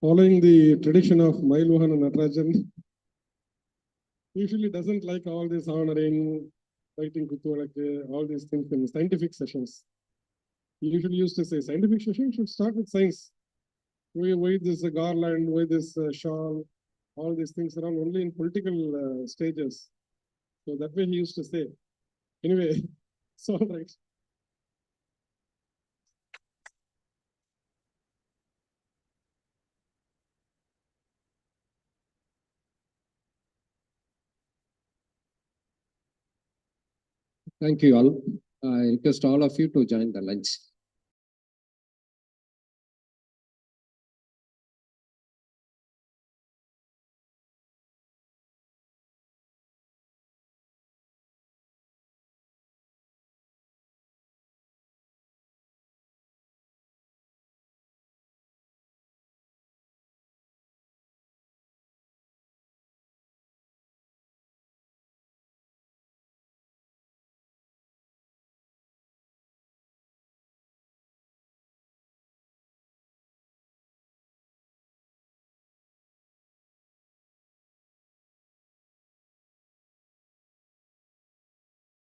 Following the tradition of Mailuhan and Natarajan, usually doesn't like all this honoring, writing all these things in scientific sessions. He usually used to say, scientific session should start with science. Why this garland, why this shawl, all these things around only in political stages. So that way he used to say. Anyway, it's all right. Thank you all. I request all of you to join the lunch.